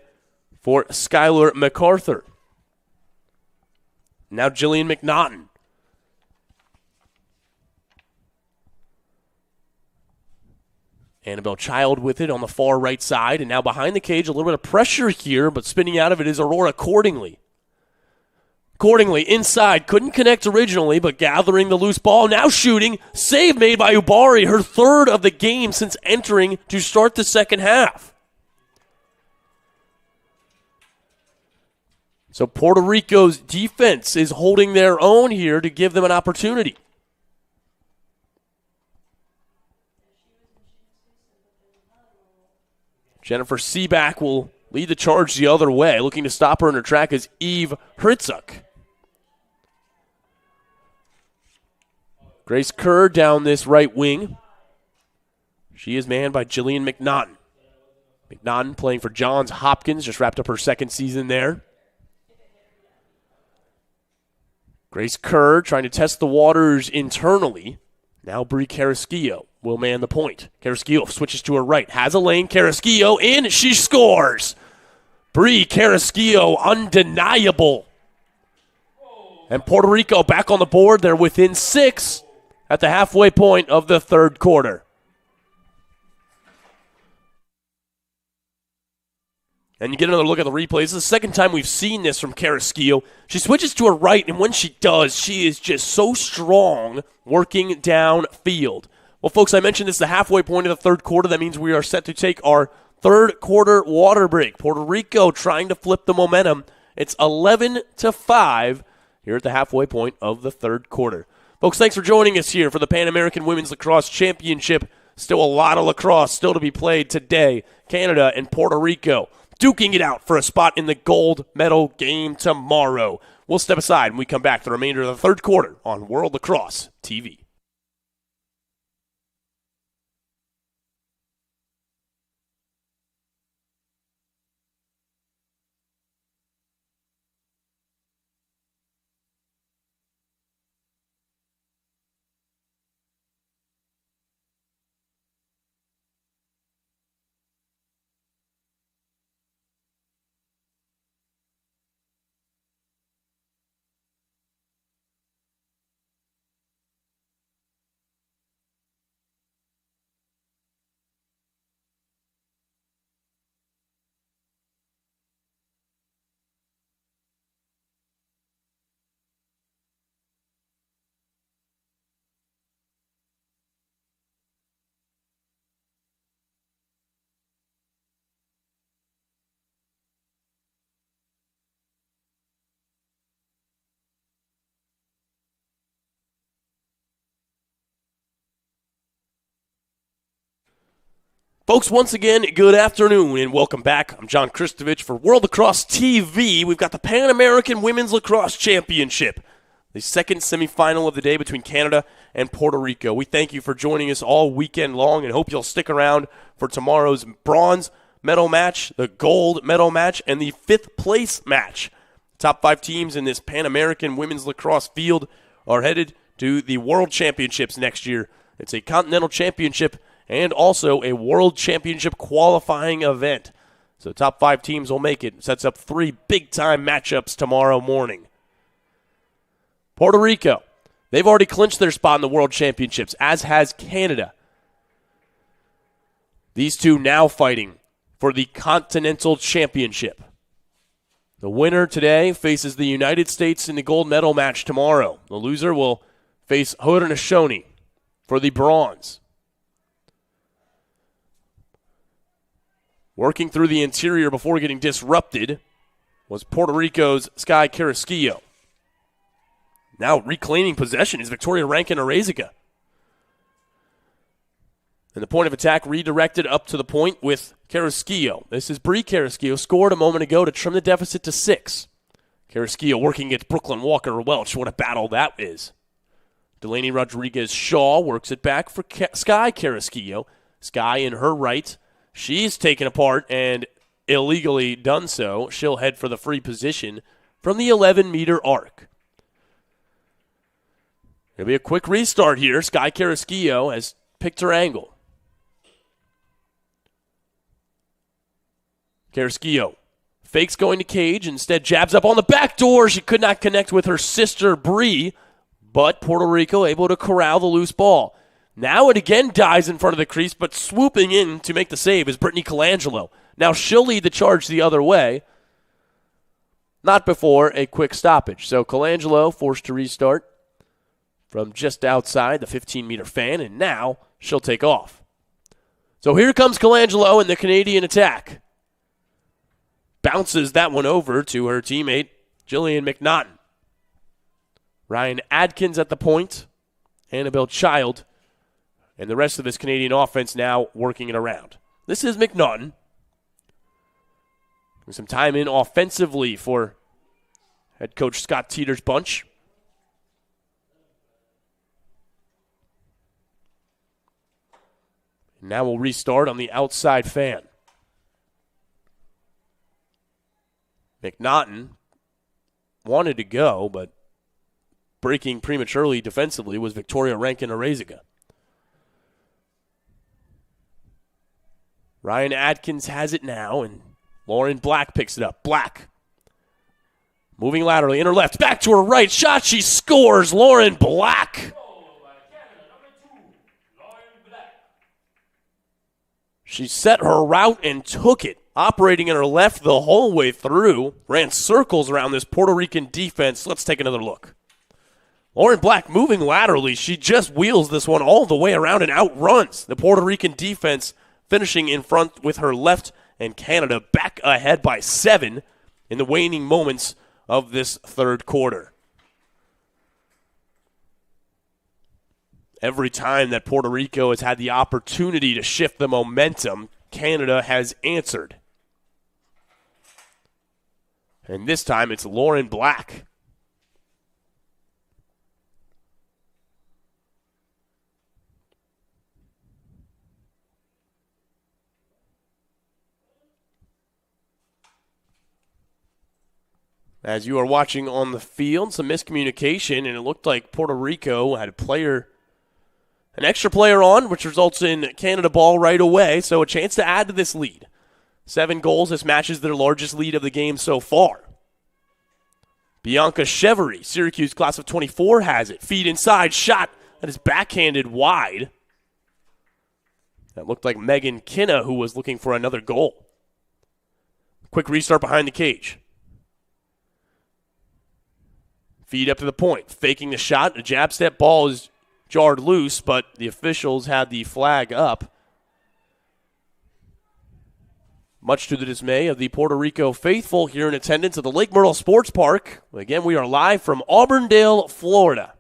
for Skylar MacArthur. Now Jillian McNaughton. Annabelle Child with it on the far right side, and now behind the cage, a little bit of pressure here, but spinning out of it is Aurora Cordingley. Cordingley inside, couldn't connect originally, but gathering the loose ball, now shooting. Save made by Ubari, her third of the game since entering to start the second half. So Puerto Rico's defense is holding their own here to give them an opportunity. Jennifer Seaback will lead the charge the other way. Looking to stop her in her track is Eve Hritzuk. Grace Kerr down this right wing. She is manned by Jillian McNaughton. McNaughton playing for Johns Hopkins, just wrapped up her second season there. Grace Kerr trying to test the waters internally. Now Brie Carrasquillo will man the point. Carrasquillo switches to her right. Has a lane. Carrasquillo in. She scores. Brie Carrasquillo, undeniable. And Puerto Rico back on the board. They're within 6 at the halfway point of the third quarter. And you get another look at the replay. This is the second time we've seen this from Carrasquillo. She switches to her right, and when she does, she is just so strong working downfield. Well, folks, I mentioned this is the halfway point of the third quarter. That means we are set to take our third quarter water break. Puerto Rico trying to flip the momentum. It's 11-5 here at the halfway point of the third quarter. Folks, thanks for joining us here for the Pan American Women's Lacrosse Championship. Still a lot of lacrosse still to be played today. Canada and Puerto Rico duking it out for a spot in the gold medal game tomorrow. We'll step aside when we come back the remainder of the third quarter on World Lacrosse TV. Folks, once again, good afternoon and welcome back. I'm John Kristovich for World Lacrosse TV. We've got the Pan American Women's Lacrosse Championship, the second semifinal of the day between Canada and Puerto Rico. We thank you for joining us all weekend long and hope you'll stick around for tomorrow's bronze medal match, the gold medal match, and the 5th place match. Top 5 teams in this Pan American women's lacrosse field are headed to the World Championships next year. It's a continental championship and also a World Championship qualifying event. So top 5 teams will make it. Sets up 3 big-time matchups tomorrow morning. Puerto Rico, they've already clinched their spot in the World Championships, as has Canada. These two now fighting for the Continental Championship. The winner today faces the United States in the gold medal match tomorrow. The loser will face Haudenosaunee for the bronze. Working through the interior before getting disrupted was Puerto Rico's Sky Carrasquillo. Now reclaiming possession is Victoria Rankin-Areziga. And the point of attack redirected up to the point with Carrasquillo. This is Bree Carrasquillo, scored a moment ago to trim the deficit to 6. Carrasquillo working against Brooklyn Walker-Welch. What a battle that is. Delaney Rodriguez-Shaw works it back for Sky Carrasquillo. Sky in her right. She's taken apart and illegally done so. She'll head for the free position from the 11-meter arc. It'll be a quick restart here. Sky Carrasquillo has picked her angle. Carrasquillo fakes going to cage, instead jabs up on the back door. She could not connect with her sister, Bree, but Puerto Rico able to corral the loose ball. Now it again dies in front of the crease, but swooping in to make the save is Brittany Colangelo. Now she'll lead the charge the other way, not before a quick stoppage. So Colangelo forced to restart from just outside the 15-meter fan, and now she'll take off. So here comes Colangelo in the Canadian attack. Bounces that one over to her teammate, Jillian McNaughton. Ryan Adkins at the point, Annabelle Child, and the rest of this Canadian offense now working it around. This is McNaughton. Some time in offensively for head coach Scott Teeter's bunch. Now we'll restart on the outside fan. McNaughton wanted to go, but breaking prematurely defensively was Victoria Rankin-Areziga. Ryan Adkins has it now, and Lauren Black picks it up. Black moving laterally in her left, back to her right, shot, she scores. Lauren Black. She set her route and took it, operating in her left the whole way through, ran circles around this Puerto Rican defense. Let's take another look. Lauren Black moving laterally. She just wheels this one all the way around and outruns the Puerto Rican defense, finishing in front with her left, and Canada back ahead by 7 in the waning moments of this third quarter. Every time that Puerto Rico has had the opportunity to shift the momentum, Canada has answered. And this time it's Lauren Black. As you are watching on the field, some miscommunication, and it looked like Puerto Rico had an extra player on, which results in Canada ball right away, so a chance to add to this lead. 7 goals, this matches their largest lead of the game so far. Bianca Chevery, Syracuse class of 24, has it. Feed inside, shot that is backhanded wide. That looked like Megan Kinna, who was looking for another goal. Quick restart behind the cage. Feed up to the point, faking the shot. A jab step ball is jarred loose, but the officials had the flag up. Much to the dismay of the Puerto Rico faithful here in attendance at the Lake Myrtle Sports Park. Again, we are live from Auburndale, Florida.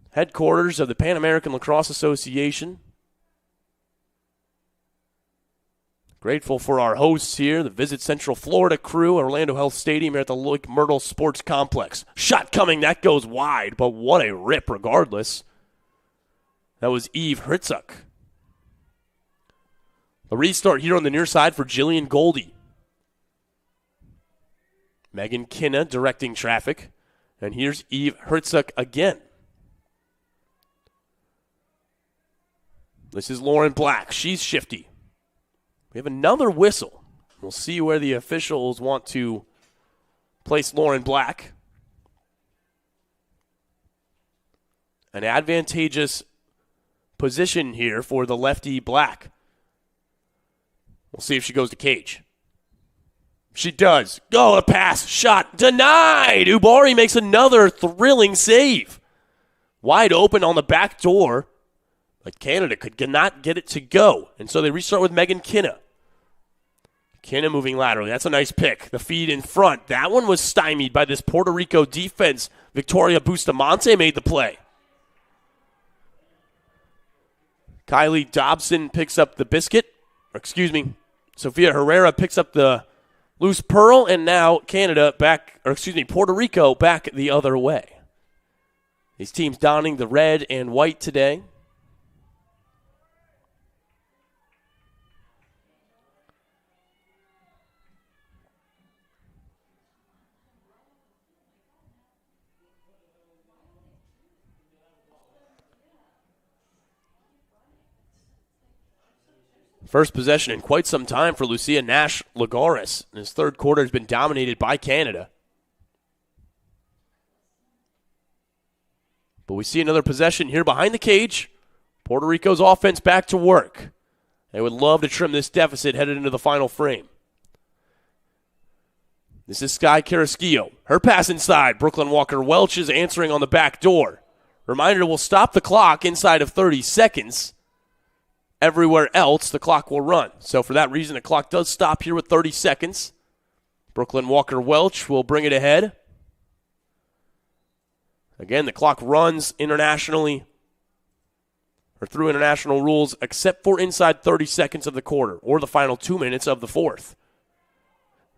Headquarters of the Pan American Lacrosse Association. Grateful for our hosts here, the Visit Central Florida crew at Orlando Health Stadium here at the Lake Myrtle Sports Complex. Shot coming, that goes wide, but what a rip regardless. That was Eve Hertzuk. A restart here on the near side for Jillian Goldie. Megan Kinna directing traffic. And here's Eve Hertzuk again. This is Lauren Black. She's shifty. We have another whistle. We'll see where the officials want to place Lauren Black. An advantageous position here for the lefty Black. We'll see if she goes to cage. She does. Oh, a pass. Shot. Denied. Ubari makes another thrilling save. Wide open on the back door. But Canada could not get it to go. And so they restart with Megan Kinna. Kinna moving laterally. That's a nice pick. The feed in front. That one was stymied by this Puerto Rico defense. Victoria Bustamante made the play. Kylie Dobson picks up the biscuit. Sophia Herrera picks up the loose pearl. And now Puerto Rico back the other way. These teams donning the red and white today. First possession in quite some time for Lucia Nash-Lagares. His third quarter has been dominated by Canada. But we see another possession here behind the cage. Puerto Rico's offense back to work. They would love to trim this deficit headed into the final frame. This is Sky Carrasquillo. Her pass inside. Brooklyn Walker-Welch is answering on the back door. Reminder, we'll stop the clock inside of 30 seconds. Everywhere else, the clock will run. So for that reason, the clock does stop here with 30 seconds. Brooklyn Walker-Welch will bring it ahead. Again, the clock runs internationally or through international rules except for inside 30 seconds of the quarter or the final 2 minutes of the fourth.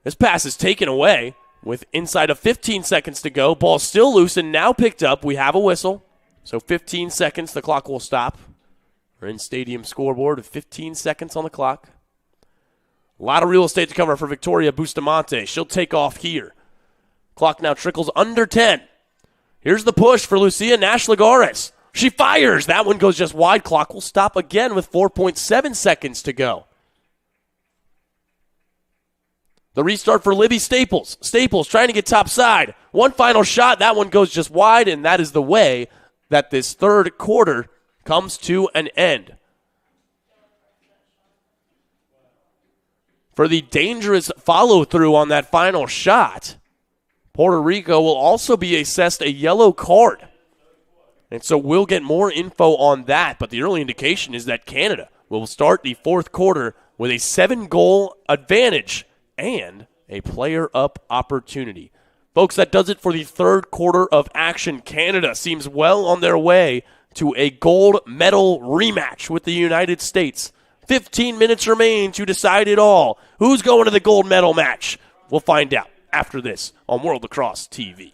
This pass is taken away with inside of 15 seconds to go. Ball still loose and now picked up. We have a whistle. So 15 seconds, the clock will stop. We're in stadium scoreboard with 15 seconds on the clock. A lot of real estate to cover for Victoria Bustamante. She'll take off here. Clock now trickles under 10. Here's the push for Lucia Nash-Lagares. She fires. That one goes just wide. Clock will stop again with 4.7 seconds to go. The restart for Libby Staples. Staples trying to get top side. One final shot. That one goes just wide, and that is the way that this third quarter comes to an end. For the dangerous follow-through on that final shot, Puerto Rico will also be assessed a yellow card. And so we'll get more info on that, but the early indication is that Canada will start the fourth quarter with a 7-goal advantage and a player-up opportunity. Folks, that does it for the third quarter of action. Canada seems well on their way to a gold medal rematch with the United States. 15 minutes remain to decide it all. Who's going to the gold medal match? We'll find out after this on World Lacrosse TV.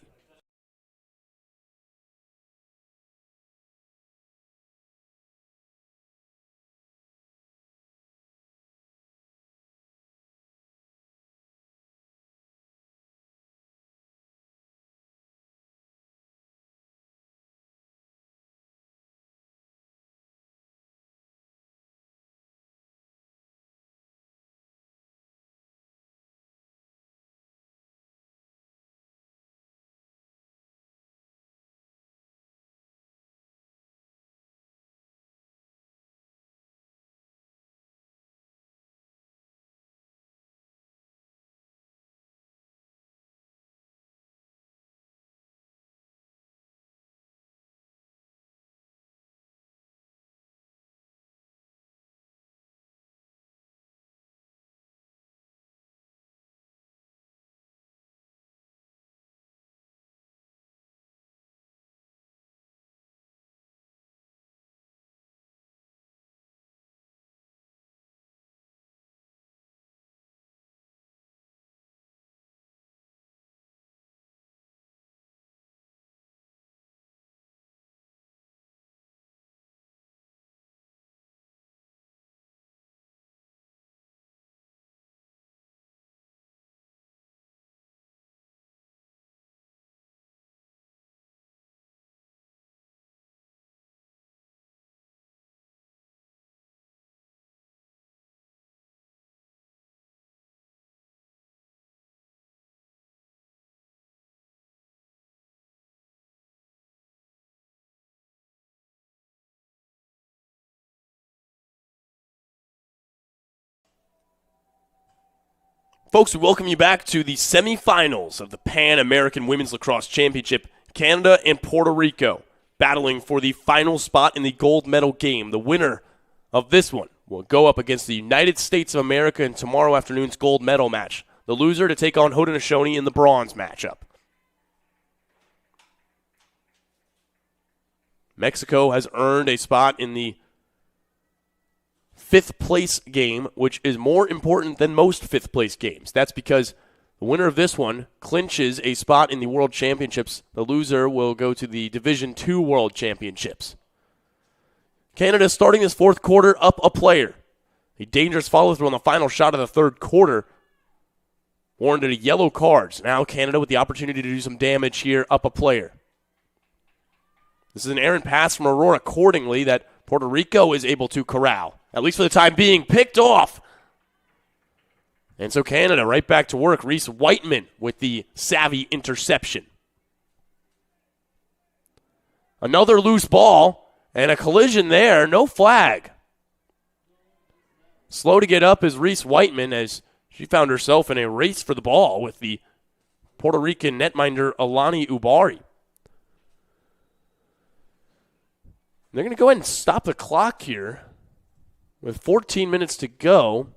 Folks, we welcome you back to the semifinals of the Pan American Women's Lacrosse Championship. Canada and Puerto Rico battling for the final spot in the gold medal game. The winner of this one will go up against the United States of America in tomorrow afternoon's gold medal match. The loser to take on Haudenosaunee in the bronze matchup. Mexico has earned a spot in the fifth place game, which is more important than most fifth place games. That's because the winner of this one clinches a spot in the World Championships. The loser will go to the Division II World Championships. Canada starting this fourth quarter up a player. A dangerous follow-through on the final shot of the third quarter warranted a yellow card. Now Canada with the opportunity to do some damage here, up a player. This is an errant pass from Aurora accordingly that Puerto Rico is able to corral, at least for the time being, picked off. And so Canada right back to work. Reese Whiteman with the savvy interception. Another loose ball and a collision there, no flag. Slow to get up is Reese Whiteman as she found herself in a race for the ball with the Puerto Rican netminder Alani Ubari. They're going to go ahead and stop the clock here with 14 minutes to go.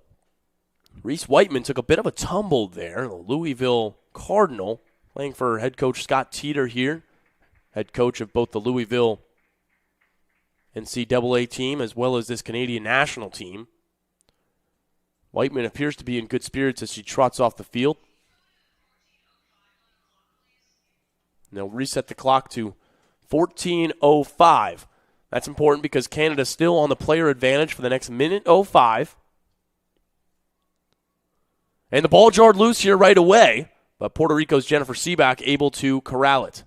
Reese Whiteman took a bit of a tumble there. The Louisville Cardinal playing for head coach Scott Teeter here, head coach of both the Louisville NCAA team as well as this Canadian national team. Whiteman appears to be in good spirits as she trots off the field. And they'll reset the clock to 14:05. That's important because Canada's still on the player advantage for the next minute 05. And the ball jarred loose here right away, but Puerto Rico's Jennifer Seaback able to corral it.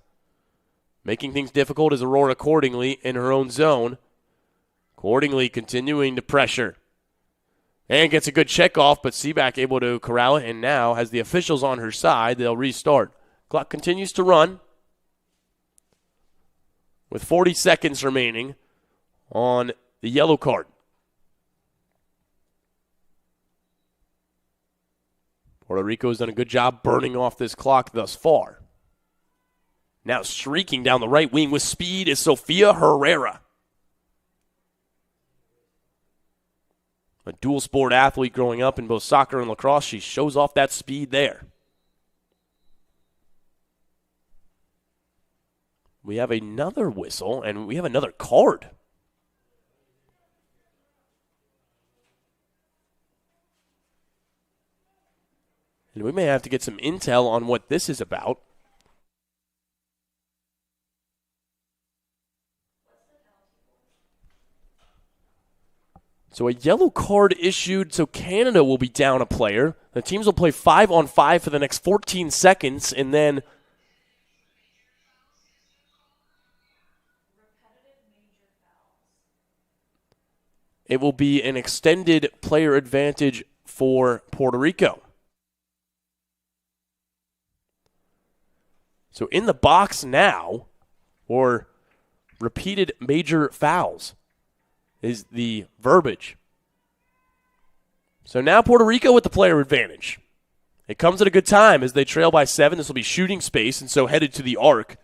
Making things difficult is Aurora accordingly in her own zone. Accordingly continuing to pressure. And gets a good check off, but Seaback able to corral it, and now has the officials on her side. They'll restart. Clock continues to run with 40 seconds remaining on the yellow card. Puerto Rico has done a good job burning off this clock thus far. Now streaking down the right wing with speed is Sofia Herrera. A dual sport athlete growing up in both soccer and lacrosse, she shows off that speed there. We have another whistle, and we have another card. And we may have to get some intel on what this is about. So a yellow card issued, so Canada will be down a player. The teams will play 5-on-5 for the next 14 seconds, and then it will be an extended player advantage for Puerto Rico. So in the box now, or repeated major fouls, is the verbiage. So now Puerto Rico with the player advantage. It comes at a good time as they trail by 7. This will be shooting space, and so headed to the arc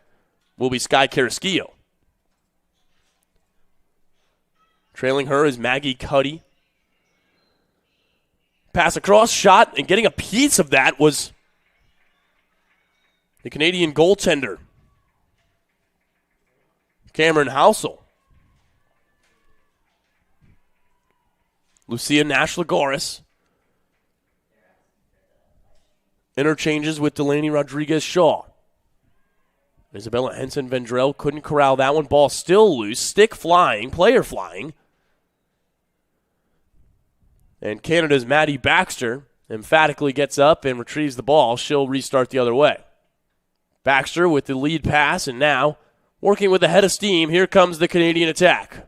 will be Sky Carrasquillo. Trailing her is Maggie Cuddy. Pass across, shot, and getting a piece of that was the Canadian goaltender, Cameron Housel. Lucia Nash-Lagares interchanges with Delaney Rodriguez-Shaw. Isabella Henson-Vendrell couldn't corral that one. Ball still loose. Stick flying. Player flying. And Canada's Maddie Baxter emphatically gets up and retrieves the ball. She'll restart the other way. Baxter with the lead pass, and now working with a head of steam. Here comes the Canadian attack.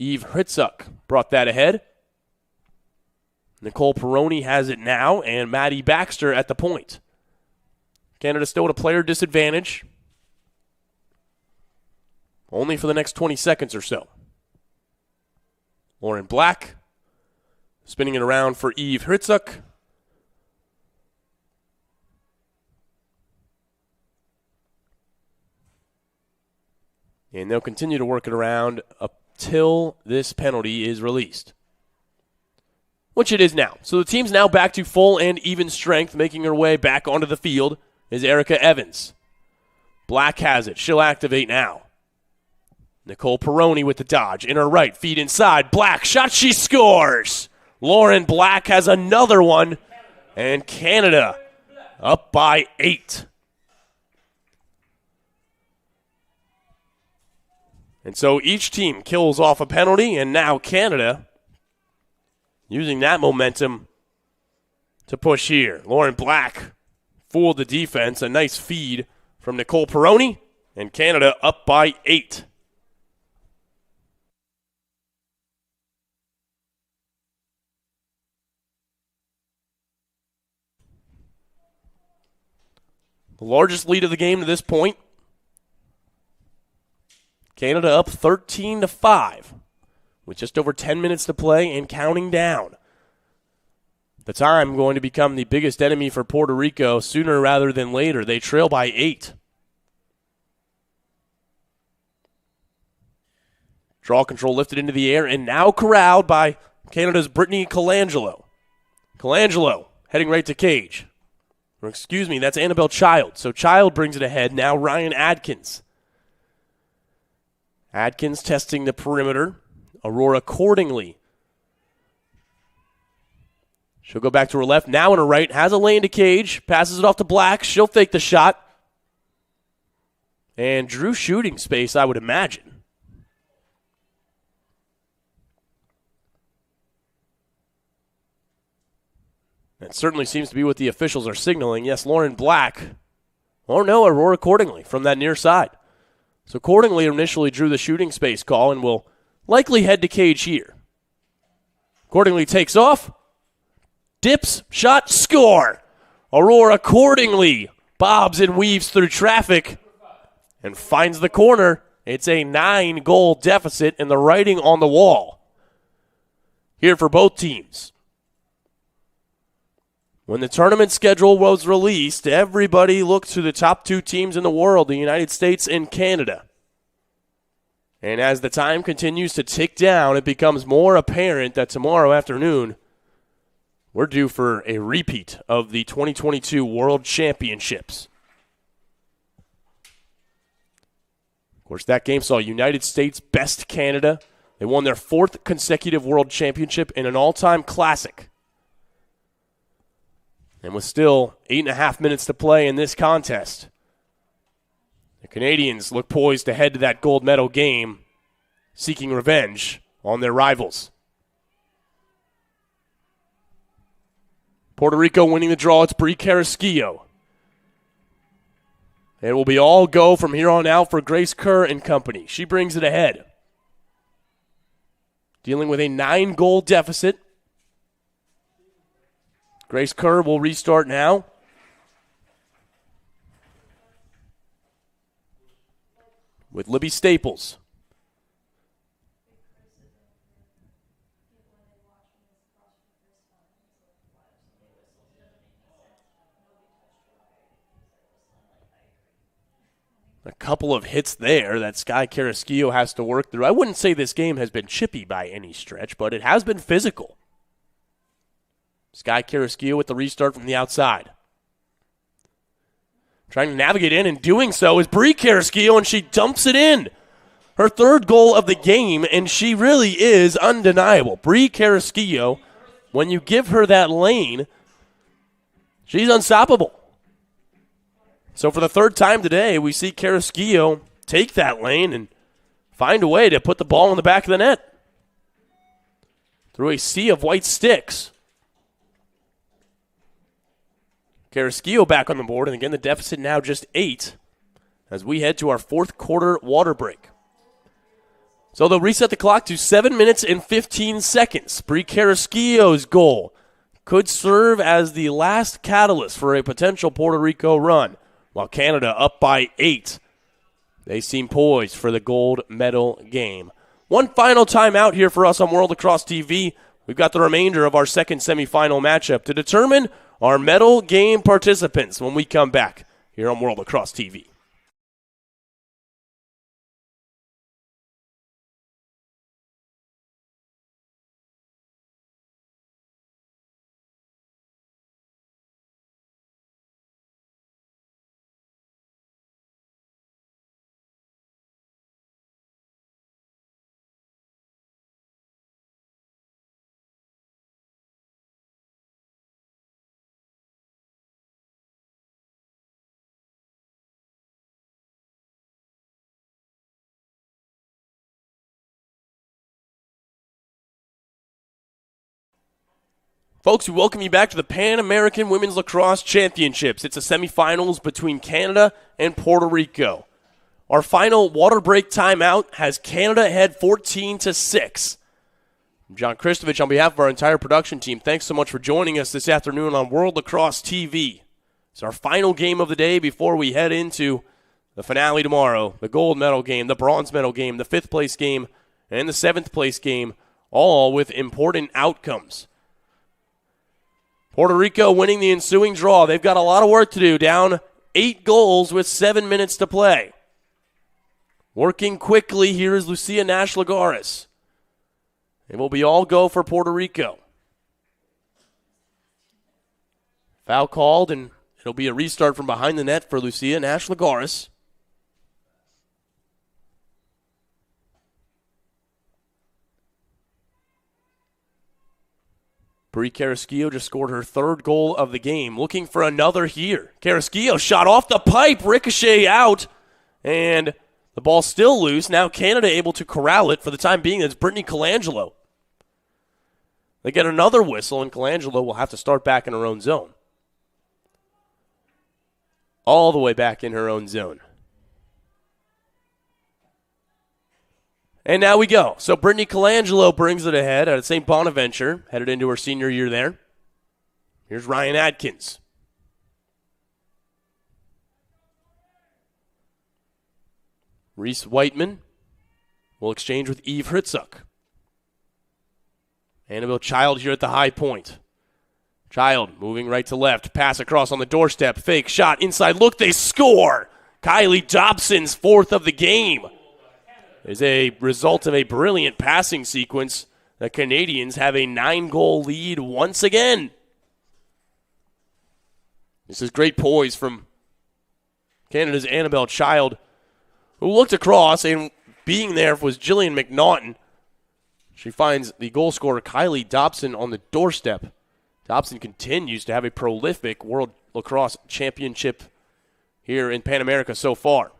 Eve Hritzuk brought that ahead. Nicole Peroni has it now, and Maddie Baxter at the point. Canada still at a player disadvantage. Only for the next 20 seconds or so. Lauren Black spinning it around for Eve Hertzuk. And they'll continue to work it around until this penalty is released, which it is now. So the team's now back to full and even strength. Making her way back onto the field is Erica Evans. Black has it. She'll activate now. Nicole Peroni with the dodge. In her right, feed inside. Black shot, she scores. Lauren Black has another one. And Canada up by 8. And so each team kills off a penalty, and now Canada using that momentum to push here. Lauren Black fooled the defense. A nice feed from Nicole Peroni, and Canada up by 8. The largest lead of the game to this point. Canada up 13-5 with just over 10 minutes to play and counting down. The time going to become the biggest enemy for Puerto Rico sooner rather than later. They trail by 8. Draw control lifted into the air and now corralled by Canada's Brittany Colangelo. Colangelo heading right to cage. Or excuse me, that's Annabelle Child. So Child brings it ahead. Now Ryan Adkins. Adkins testing the perimeter. Aurora accordingly. She'll go back to her left. Now in her right. Has a lane to cage. Passes it off to Black. She'll fake the shot. And drew shooting space, I would imagine. That certainly seems to be what the officials are signaling. Yes, Lauren Black. Or no, Aurora accordingly from that near side. So accordingly initially drew the shooting space call and will likely head to cage here. Accordingly takes off. Dips, shot, score. Aurora accordingly bobs and weaves through traffic and finds the corner. It's a 9-goal deficit and the writing on the wall here for both teams. When the tournament schedule was released, everybody looked to the top 2 teams in the world, the United States and Canada. And as the time continues to tick down, it becomes more apparent that tomorrow afternoon, we're due for a repeat of the 2022 World Championships. Of course, that game saw United States best Canada. They won their 4th consecutive World Championship in an all-time classic. And with still 8.5 minutes to play in this contest, the Canadians look poised to head to that gold medal game, seeking revenge on their rivals. Puerto Rico winning the draw. It's Brie Carrasquillo. It will be all go from here on out for Grace Kerr and company. She brings it ahead. Dealing with a 9-goal deficit. Grace Kerr will restart now. With Libby Staples. A couple of hits there that Sky Carrasquillo has to work through. I wouldn't say this game has been chippy by any stretch, but it has been physical. Sky Carrasquillo with the restart from the outside. Trying to navigate in, and doing so is Brie Carrasquillo, and she dumps it in. Her 3rd goal of the game, and she really is undeniable. Brie Carrasquillo, when you give her that lane, she's unstoppable. So for the 3rd time today, we see Carrasquillo take that lane and find a way to put the ball in the back of the net. Through a sea of white sticks. Carrasquillo back on the board, and again the deficit now just 8 as we head to our 4th quarter water break. So they'll reset the clock to 7 minutes and 15 seconds. Brie Carrasquillo's goal could serve as the last catalyst for a potential Puerto Rico run, while Canada up by 8. They seem poised for the gold medal game. One final timeout here for us on World Lacrosse TV. We've got the remainder of our second semifinal matchup to determine our medal game participants when we come back here on World Lacrosse TV. Folks, we welcome you back to the Pan American Women's Lacrosse Championships. It's a semifinals between Canada and Puerto Rico. Our final water break timeout has Canada ahead 14-6. I'm John Kristovich on behalf of our entire production team. Thanks so much for joining us this afternoon on World Lacrosse TV. It's our final game of the day before we head into the finale tomorrow. The gold medal game, the bronze medal game, the fifth place game, and the seventh place game, all with important outcomes. Puerto Rico winning the ensuing draw. They've got a lot of work to do, down 8 goals with 7 minutes to play. Working quickly, here is Lucia Nash-Lagares. It will be all go for Puerto Rico. Foul called, and it'll be a restart from behind the net for Lucia Nash-Lagares. Brie Carrasquillo just scored her third goal of the game. Looking for another here. Carrasquillo shot off the pipe, ricochet out, and the ball still loose. Now Canada able to corral it for the time being. That's Brittany Colangelo. They get another whistle, and Colangelo will have to start back in her own zone. All the way back in her own zone. And now we go. So Brittany Colangelo brings it ahead at St. Bonaventure, headed into her senior year there. Here's Ryan Adkins. Reese Whiteman will exchange with Eve Hritzuk. Annabelle Child here at the high point. Child moving right to left. Pass across on the doorstep. Fake shot. Inside look. They score. Kylie Dobson's fourth of the game. Is a result of a brilliant passing sequence. The Canadians have a 9-goal lead once again. This is great poise from Canada's Annabelle Child, who looked across, and being there was Jillian McNaughton. She finds the goal scorer Kylie Dobson on the doorstep. Dobson continues to have a prolific World Lacrosse Championship here in Pan America so far.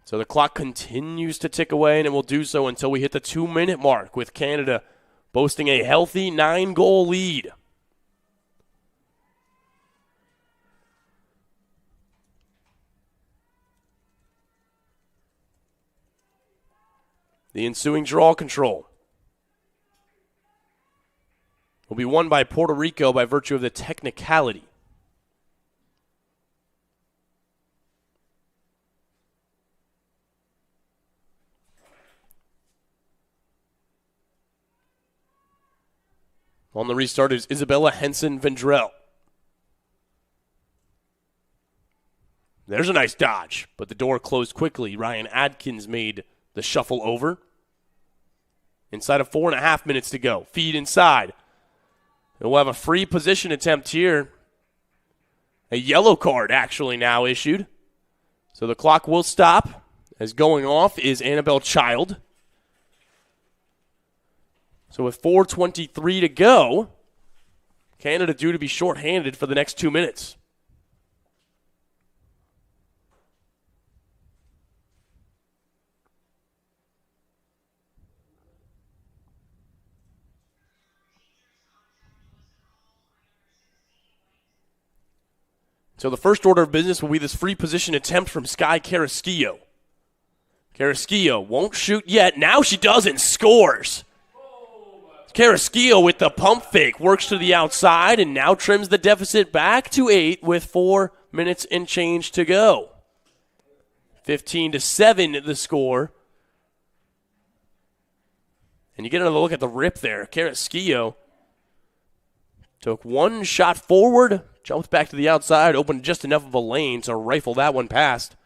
So the clock continues to tick away, and it will do so until we hit the 2-minute mark, with Canada boasting a healthy 9-goal lead. The ensuing draw control will be won by Puerto Rico by virtue of the technicality. On the restart is Isabella Henson-Vendrell. There's a nice dodge, but the door closed quickly. Ryan Adkins made the shuffle over. Inside of 4.5 minutes to go. Feed inside. And we'll have a free position attempt here. A yellow card actually now issued. So the clock will stop, as going off is Annabelle Child. So with 4:23 to go, Canada due to be shorthanded for the next 2 minutes. So the first order of business will be this free position attempt from Sky Carrasquillo. Carrasquillo won't shoot yet. Now she does and scores. Carrasquillo with the pump fake works to the outside and now trims the deficit back to 8 with 4 minutes and change to go. 15-7 the score. And you get another look at the rip there. Carrasquillo took one shot forward, jumped back to the outside, opened just enough of a lane to rifle that one past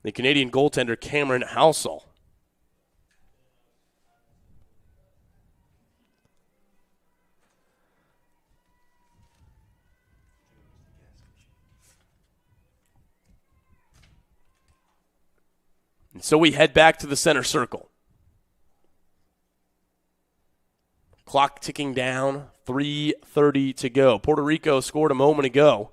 the Canadian goaltender Cameron Halsall. And so we head back to the center circle. Clock ticking down, 3:30 to go. Puerto Rico scored a moment ago.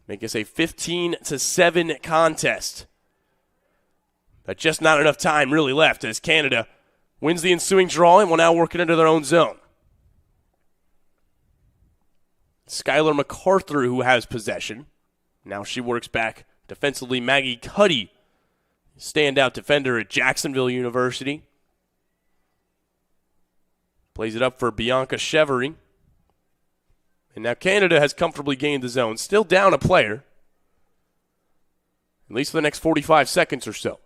Make this a 15-7 contest. But just not enough time really left as Canada wins the ensuing draw and will now work it into their own zone. Skylar MacArthur, who has possession. Now she works back defensively. Maggie Cuddy, standout defender at Jacksonville University. Plays it up for Bianca Chevery. And now Canada has comfortably gained the zone. Still down a player. At least for the next 45 seconds or so.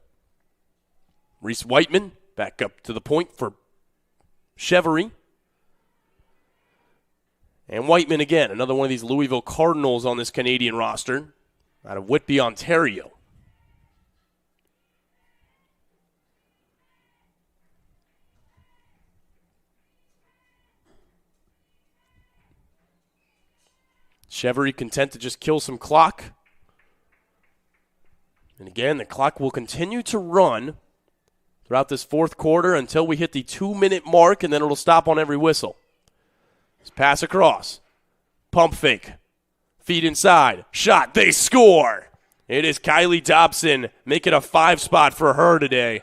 Reese Whiteman back up to the point for Chevery. And Whiteman again, another one of these Louisville Cardinals on this Canadian roster out of Whitby, Ontario. Chevery content to just kill some clock. And again, the clock will continue to run throughout this fourth quarter until we hit the 2-minute mark, and then it'll stop on every whistle. Let's pass across. Pump fake. Feed inside. Shot. They score. It is Kylie Dobson making a 5-spot for her today.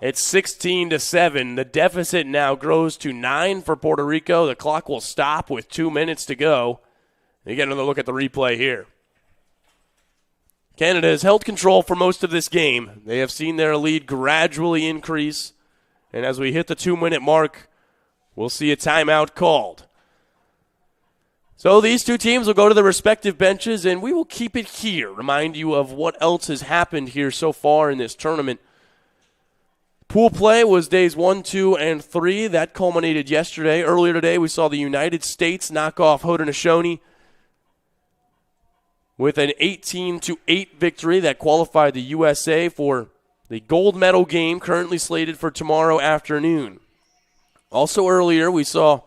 It's 16-7. The deficit now grows to 9 for Puerto Rico. The clock will stop with 2 minutes to go. You get another look at the replay here. Canada has held control for most of this game. They have seen their lead gradually increase. And as we hit the 2-minute mark, we'll see a timeout called. So these two teams will go to their respective benches, and we will keep it here. Remind you of what else has happened here so far in this tournament. Pool play was days 1, 2, and 3. That culminated yesterday. Earlier today, we saw the United States knock off Haudenosaunee with an 18-8 victory that qualified the USA for the gold medal game currently slated for tomorrow afternoon. Also earlier, we saw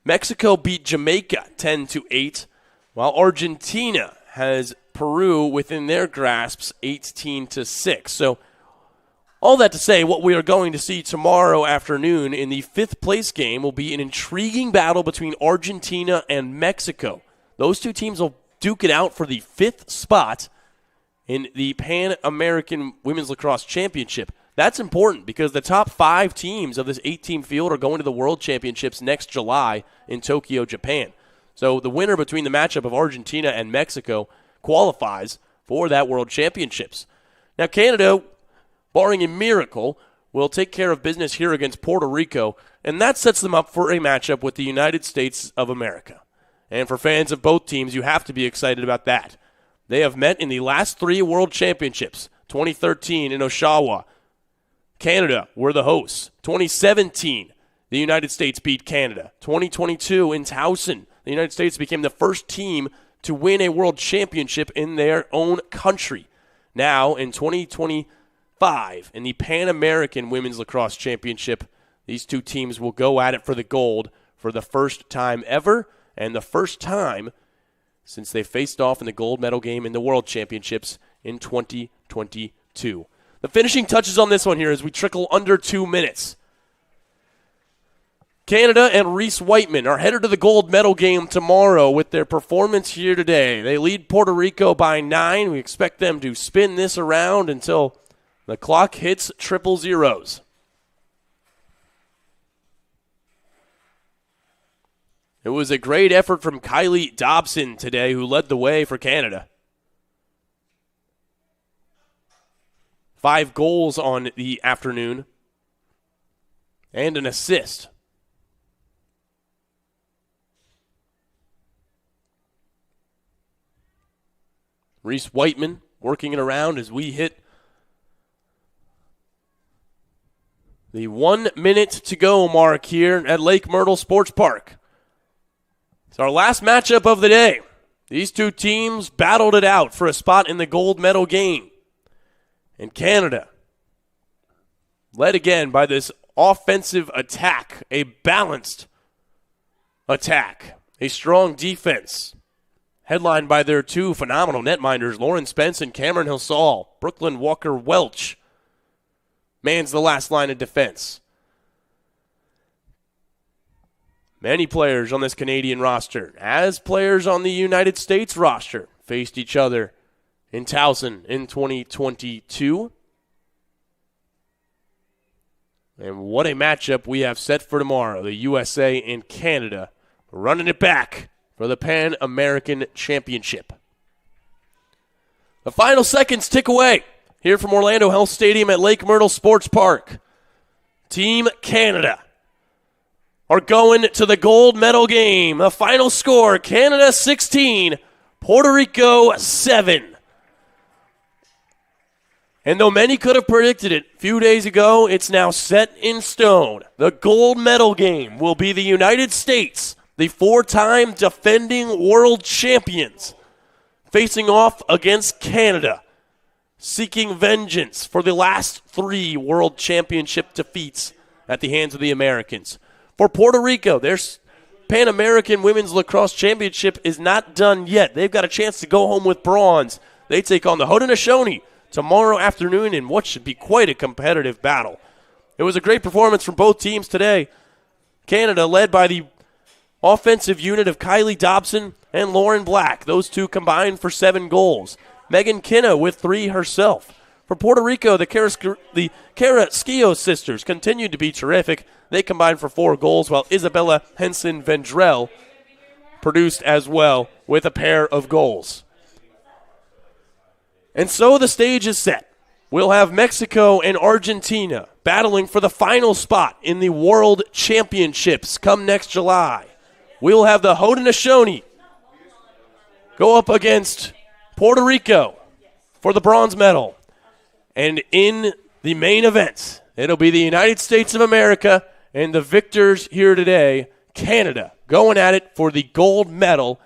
Mexico beat Jamaica 10-8, while Argentina has Peru within their grasps 18-6. So all that to say, what we are going to see tomorrow afternoon in the 5th place game will be an intriguing battle between Argentina and Mexico. Those two teams will duke it out for the 5th spot in the Pan American Women's Lacrosse Championship. That's important because the top 5 teams of this 8-team field are going to the World Championships next July in Tokyo, Japan. So the winner between the matchup of Argentina and Mexico qualifies for that World Championships. Now Canada, barring a miracle, will take care of business here against Puerto Rico, and that sets them up for a matchup with the United States of America. And for fans of both teams, you have to be excited about that. They have met in the last 3 World Championships, 2013 in Oshawa. Canada were the hosts. 2017, the United States beat Canada. 2022 in Towson, the United States became the first team to win a World Championship in their own country. Now, in 2025, in the Pan American Women's Lacrosse Championship, these two teams will go at it for the gold for the first time ever, and the first time since they faced off in the gold medal game in the World Championships in 2022. The finishing touches on this one here as we trickle under 2 minutes. Canada and Reese Whiteman are headed to the gold medal game tomorrow with their performance here today. They lead Puerto Rico by 9. We expect them to spin this around until the clock hits 000. It was a great effort from Kylie Dobson today, who led the way for Canada. 5 goals on the afternoon and an assist. Reese Whiteman working it around as we hit the 1 minute to go mark here at Lake Myrtle Sports Park. It's our last matchup of the day. These two teams battled it out for a spot in the gold medal game. And Canada, led again by this offensive attack, a balanced attack, a strong defense, headlined by their two phenomenal netminders, Lauren Spence and Cameron Hillsall. Brooklyn Walker-Welch mans the last line of defense. Many players on this Canadian roster, as players on the United States roster, faced each other in Towson in 2022. And what a matchup we have set for tomorrow. The USA and Canada running it back for the Pan American Championship. The final seconds tick away here from Orlando Health Stadium at Lake Myrtle Sports Park. Team Canada are going to the gold medal game. The final score, Canada 16, Puerto Rico 7. And though many could have predicted it a few days ago, it's now set in stone. The gold medal game will be the United States, the 4-time defending world champions, facing off against Canada, seeking vengeance for the last 3 world championship defeats at the hands of the Americans. For Puerto Rico, their Pan American Women's Lacrosse Championship is not done yet. They've got a chance to go home with bronze. They take on the Haudenosaunee tomorrow afternoon in what should be quite a competitive battle. It was a great performance from both teams today. Canada led by the offensive unit of Kylie Dobson and Lauren Black. Those two combined for 7 goals. Megan Kinna with 3 herself. For Puerto Rico, the Carrasquillo sisters continued to be terrific. They combined for 4 goals, while Isabella Henson Vendrell produced as well with a pair of goals. And so the stage is set. We'll have Mexico and Argentina battling for the final spot in the World Championships come next July. We'll have the Haudenosaunee go up against Puerto Rico for the bronze medal. And in the main event, it'll be the United States of America and the victors here today, Canada, going at it for the gold medal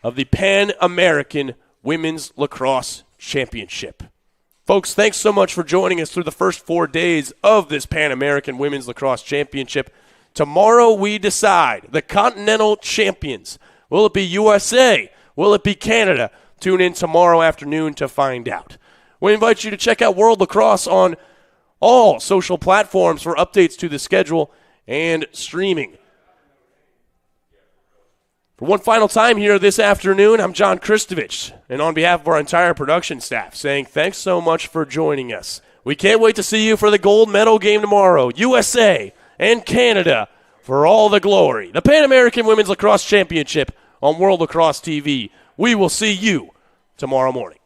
of the Pan American Women's Lacrosse Championship. Folks, thanks so much for joining us through the first 4 days of this Pan American Women's Lacrosse Championship. Tomorrow we decide the Continental Champions. Will it be USA? Will it be Canada? Tune in tomorrow afternoon to find out. We invite you to check out World Lacrosse on all social platforms for updates to the schedule and streaming. For one final time here this afternoon, I'm John Kristovich, and on behalf of our entire production staff, saying thanks so much for joining us. We can't wait to see you for the gold medal game tomorrow, USA and Canada, for all the glory. The Pan American Women's Lacrosse Championship on World Lacrosse TV. We will see you tomorrow morning.